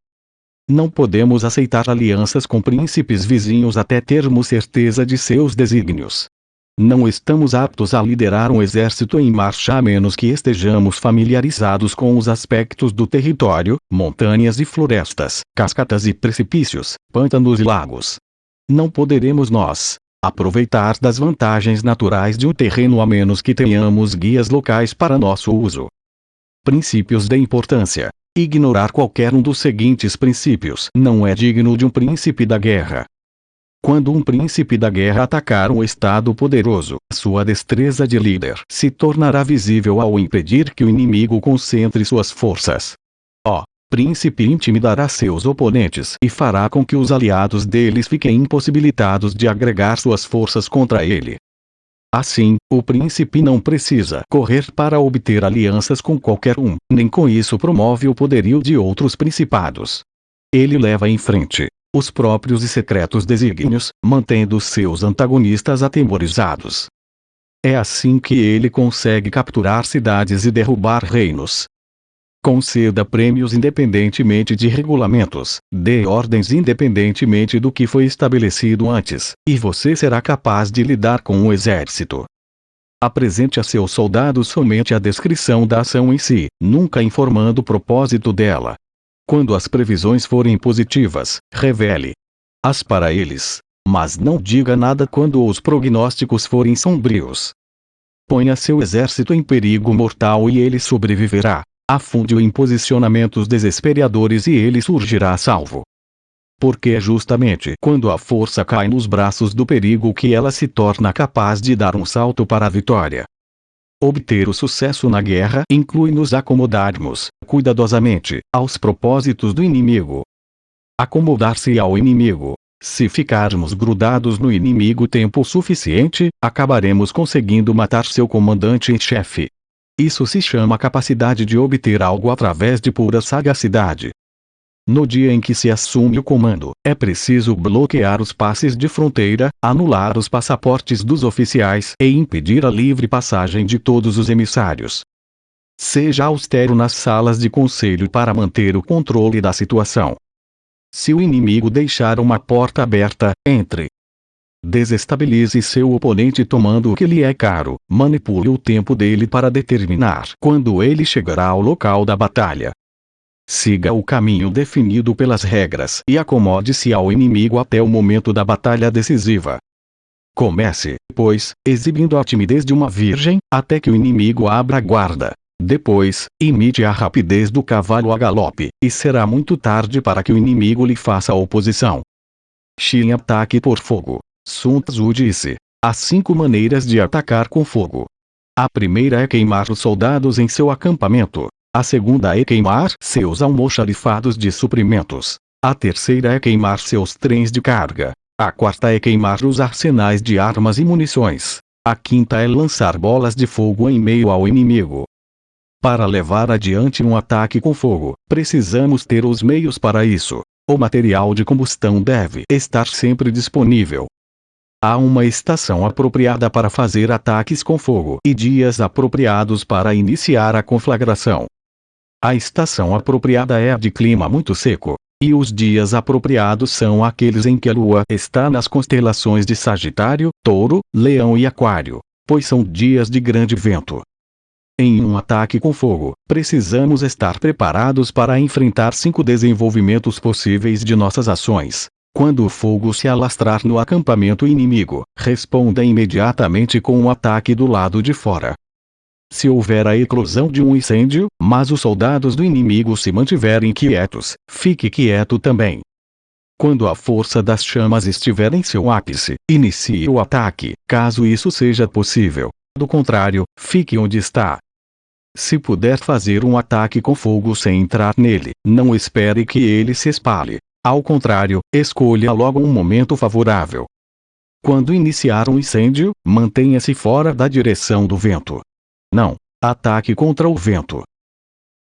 Não podemos aceitar alianças com príncipes vizinhos até termos certeza de seus desígnios. Não estamos aptos a liderar um exército em marcha a menos que estejamos familiarizados com os aspectos do território, montanhas e florestas, cascatas e precipícios, pântanos e lagos. Não poderemos nós aproveitar das vantagens naturais de um terreno a menos que tenhamos guias locais para nosso uso. Princípios de importância. Ignorar qualquer um dos seguintes princípios não é digno de um príncipe da guerra. Quando um príncipe da guerra atacar um estado poderoso, sua destreza de líder se tornará visível ao impedir que o inimigo concentre suas forças. O príncipe intimidará seus oponentes e fará com que os aliados deles fiquem impossibilitados de agregar suas forças contra ele. Assim, o príncipe não precisa correr para obter alianças com qualquer um, nem com isso promove o poderio de outros principados. Ele leva em frente os próprios e secretos desígnios, mantendo seus antagonistas atemorizados. É assim que ele consegue capturar cidades e derrubar reinos. Conceda prêmios independentemente de regulamentos, dê ordens independentemente do que foi estabelecido antes, e você será capaz de lidar com um exército. Apresente a seus soldados somente a descrição da ação em si, nunca informando o propósito dela. Quando as previsões forem positivas, revele-as para eles, mas não diga nada quando os prognósticos forem sombrios. Ponha seu exército em perigo mortal e ele sobreviverá. Afunde-o em posicionamentos desesperadores e ele surgirá salvo. Porque é justamente quando a força cai nos braços do perigo que ela se torna capaz de dar um salto para a vitória. Obter o sucesso na guerra inclui nos acomodarmos, cuidadosamente, aos propósitos do inimigo. Acomodar-se ao inimigo. Se ficarmos grudados no inimigo tempo suficiente, acabaremos conseguindo matar seu comandante em chefe. Isso se chama capacidade de obter algo através de pura sagacidade. No dia em que se assume o comando, é preciso bloquear os passes de fronteira, anular os passaportes dos oficiais e impedir a livre passagem de todos os emissários. Seja austero nas salas de conselho para manter o controle da situação. Se o inimigo deixar uma porta aberta, entre. Desestabilize seu oponente tomando o que lhe é caro, manipule o tempo dele para determinar quando ele chegará ao local da batalha. Siga o caminho definido pelas regras e acomode-se ao inimigo até o momento da batalha decisiva. Comece, pois, exibindo a timidez de uma virgem, até que o inimigo abra a guarda. Depois, imite a rapidez do cavalo a galope, e será muito tarde para que o inimigo lhe faça oposição. Xin ataque por fogo. Sun Tzu disse: há 5 maneiras de atacar com fogo. A primeira é queimar os soldados em seu acampamento. A segunda é queimar seus almoxarifados de suprimentos. A terceira é queimar seus trens de carga. A quarta é queimar os arsenais de armas e munições. A quinta é lançar bolas de fogo em meio ao inimigo. Para levar adiante um ataque com fogo, precisamos ter os meios para isso. O material de combustão deve estar sempre disponível. Há uma estação apropriada para fazer ataques com fogo e dias apropriados para iniciar a conflagração. A estação apropriada é a de clima muito seco, e os dias apropriados são aqueles em que a Lua está nas constelações de Sagitário, Touro, Leão e Aquário, pois são dias de grande vento. Em um ataque com fogo, precisamos estar preparados para enfrentar 5 desenvolvimentos possíveis de nossas ações. Quando o fogo se alastrar no acampamento inimigo, responda imediatamente com um ataque do lado de fora. Se houver a eclosão de um incêndio, mas os soldados do inimigo se mantiverem quietos, fique quieto também. Quando a força das chamas estiver em seu ápice, inicie o ataque, caso isso seja possível. Do contrário, fique onde está. Se puder fazer um ataque com fogo sem entrar nele, não espere que ele se espalhe. Ao contrário, escolha logo um momento favorável. Quando iniciar um incêndio, mantenha-se fora da direção do vento. Não ataque contra o vento.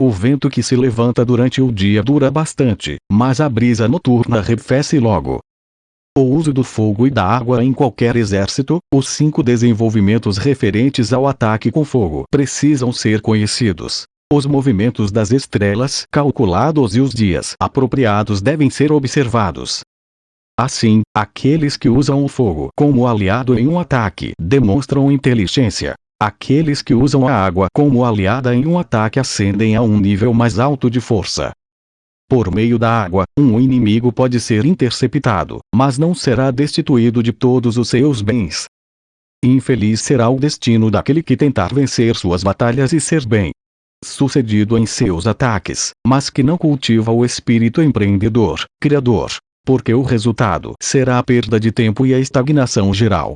O vento que se levanta durante o dia dura bastante, mas a brisa noturna arrefece logo. O uso do fogo e da água em qualquer exército, os 5 desenvolvimentos referentes ao ataque com fogo precisam ser conhecidos. Os movimentos das estrelas calculados e os dias apropriados devem ser observados. Assim, aqueles que usam o fogo como aliado em um ataque demonstram inteligência. Aqueles que usam a água como aliada em um ataque ascendem a um nível mais alto de força. Por meio da água, um inimigo pode ser interceptado, mas não será destituído de todos os seus bens. Infeliz será o destino daquele que tentar vencer suas batalhas e ser bem-sucedido em seus ataques, mas que não cultiva o espírito empreendedor, criador, porque o resultado será a perda de tempo e a estagnação geral.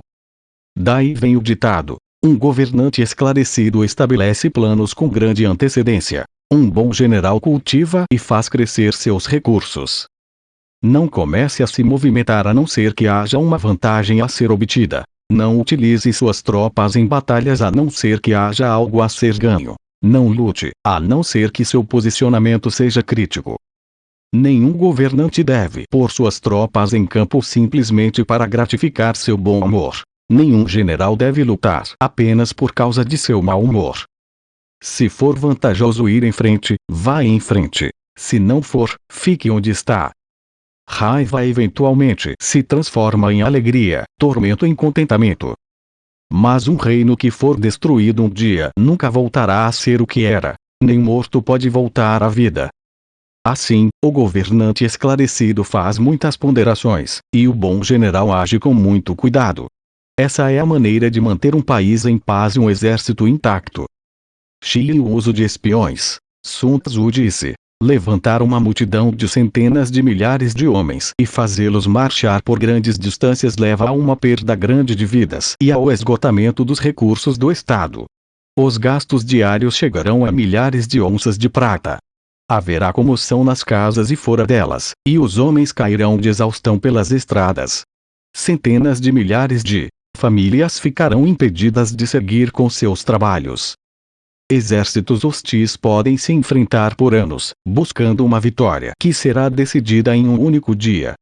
Daí vem o ditado: um governante esclarecido estabelece planos com grande antecedência. Um bom general cultiva e faz crescer seus recursos. Não comece a se movimentar a não ser que haja uma vantagem a ser obtida. Não utilize suas tropas em batalhas a não ser que haja algo a ser ganho. Não lute, a não ser que seu posicionamento seja crítico. Nenhum governante deve pôr suas tropas em campo simplesmente para gratificar seu bom humor. Nenhum general deve lutar apenas por causa de seu mau humor. Se for vantajoso ir em frente, vá em frente. Se não for, fique onde está. Raiva eventualmente se transforma em alegria, tormento em contentamento. Mas um reino que for destruído um dia nunca voltará a ser o que era. Nem morto pode voltar à vida. Assim, o governante esclarecido faz muitas ponderações, e o bom general age com muito cuidado. Essa é a maneira de manter um país em paz e um exército intacto. Xi o uso de espiões. Sun Tzu disse: levantar uma multidão de centenas de milhares de homens e fazê-los marchar por grandes distâncias leva a uma perda grande de vidas e ao esgotamento dos recursos do Estado. Os gastos diários chegarão a milhares de onças de prata. Haverá comoção nas casas e fora delas, e os homens cairão de exaustão pelas estradas. Centenas de milhares de famílias ficarão impedidas de seguir com seus trabalhos. Exércitos hostis podem se enfrentar por anos, buscando uma vitória que será decidida em um único dia.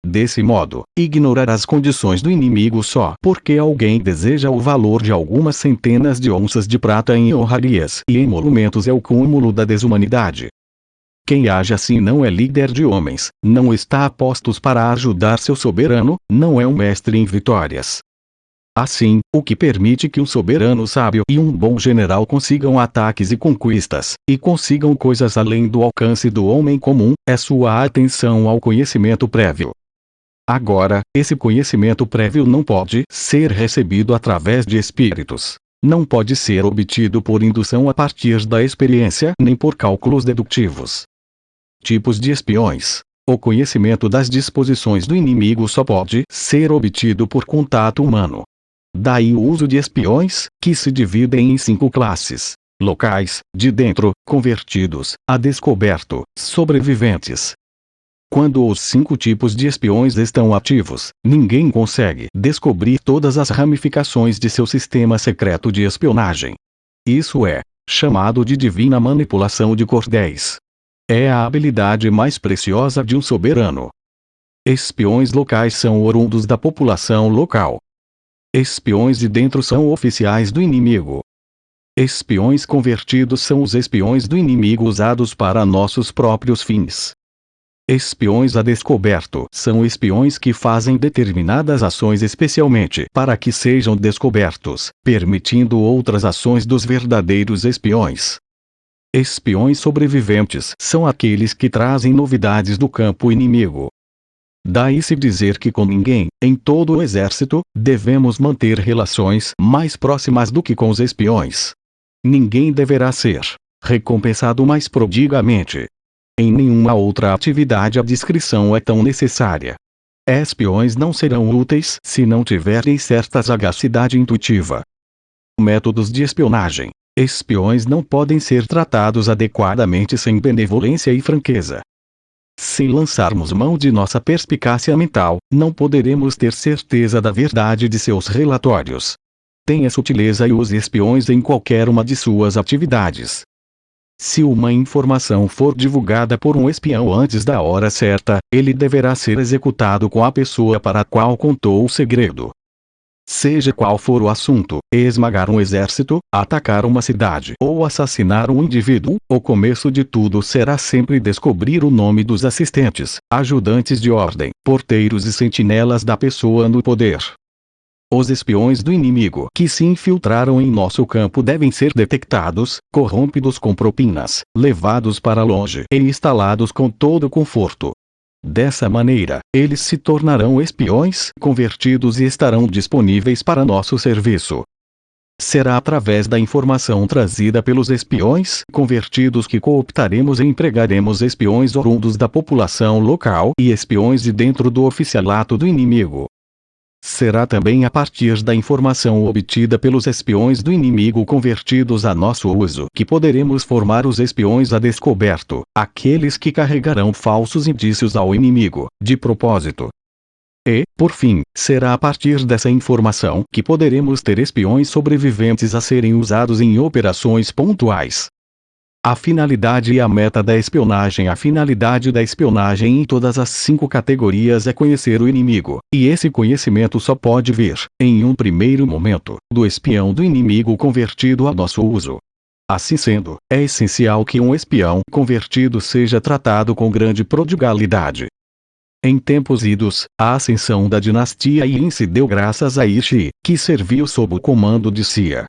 Desse modo, ignorar as condições do inimigo só porque alguém deseja o valor de algumas centenas de onças de prata em honrarias e emolumentos é o cúmulo da desumanidade. Quem age assim não é líder de homens, não está a postos para ajudar seu soberano, não é um mestre em vitórias. Assim, o que permite que um soberano sábio e um bom general consigam ataques e conquistas, e consigam coisas além do alcance do homem comum, é sua atenção ao conhecimento prévio. Agora, esse conhecimento prévio não pode ser recebido através de espíritos. Não pode ser obtido por indução a partir da experiência nem por cálculos dedutivos. Tipos de espiões. O conhecimento das disposições do inimigo só pode ser obtido por contato humano. Daí o uso de espiões, que se dividem em 5 classes: locais, de dentro, convertidos, a descoberto, sobreviventes. Quando os 5 tipos de espiões estão ativos, ninguém consegue descobrir todas as ramificações de seu sistema secreto de espionagem. Isso é chamado de divina manipulação de cordéis. É a habilidade mais preciosa de um soberano. Espiões locais são oriundos da população local. Espiões de dentro são oficiais do inimigo. Espiões convertidos são os espiões do inimigo usados para nossos próprios fins. Espiões a descoberto são espiões que fazem determinadas ações especialmente para que sejam descobertos, permitindo outras ações dos verdadeiros espiões. Espiões sobreviventes são aqueles que trazem novidades do campo inimigo. Daí-se dizer que com ninguém, em todo o exército, devemos manter relações mais próximas do que com os espiões. Ninguém deverá ser recompensado mais prodigamente. Em nenhuma outra atividade a discrição é tão necessária. Espiões não serão úteis se não tiverem certa sagacidade intuitiva. Métodos de espionagem. Espiões não podem ser tratados adequadamente sem benevolência e franqueza. Se lançarmos mão de nossa perspicácia mental, não poderemos ter certeza da verdade de seus relatórios. Tenha sutileza e use espiões em qualquer uma de suas atividades. Se uma informação for divulgada por um espião antes da hora certa, ele deverá ser executado com a pessoa para a qual contou o segredo. Seja qual for o assunto, esmagar um exército, atacar uma cidade ou assassinar um indivíduo, o começo de tudo será sempre descobrir o nome dos assistentes, ajudantes de ordem, porteiros e sentinelas da pessoa no poder. Os espiões do inimigo que se infiltraram em nosso campo devem ser detectados, corrompidos com propinas, levados para longe e instalados com todo conforto. Dessa maneira, eles se tornarão espiões convertidos e estarão disponíveis para nosso serviço. Será através da informação trazida pelos espiões convertidos que cooptaremos e empregaremos espiões oriundos da população local e espiões de dentro do oficialato do inimigo. Será também a partir da informação obtida pelos espiões do inimigo convertidos a nosso uso que poderemos formar os espiões a descoberto, aqueles que carregarão falsos indícios ao inimigo, de propósito. E, por fim, será a partir dessa informação que poderemos ter espiões sobreviventes a serem usados em operações pontuais. A finalidade e a meta da espionagem. A finalidade da espionagem em todas as 5 categorias é conhecer o inimigo, e esse conhecimento só pode vir, em um primeiro momento, do espião do inimigo convertido a nosso uso. Assim sendo, é essencial que um espião convertido seja tratado com grande prodigalidade. Em tempos idos, a ascensão da dinastia Yin se deu graças a Yi, que serviu sob o comando de Xia.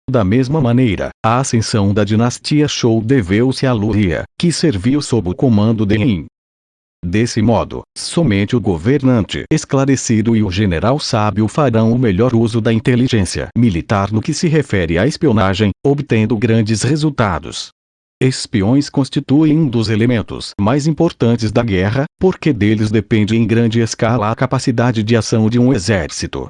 Da mesma maneira, a ascensão da dinastia Shou deveu-se a Luria, que serviu sob o comando de Yin. Desse modo, somente o governante esclarecido e o general sábio farão o melhor uso da inteligência militar no que se refere à espionagem, obtendo grandes resultados. Espiões constituem um dos elementos mais importantes da guerra, porque deles depende em grande escala a capacidade de ação de um exército.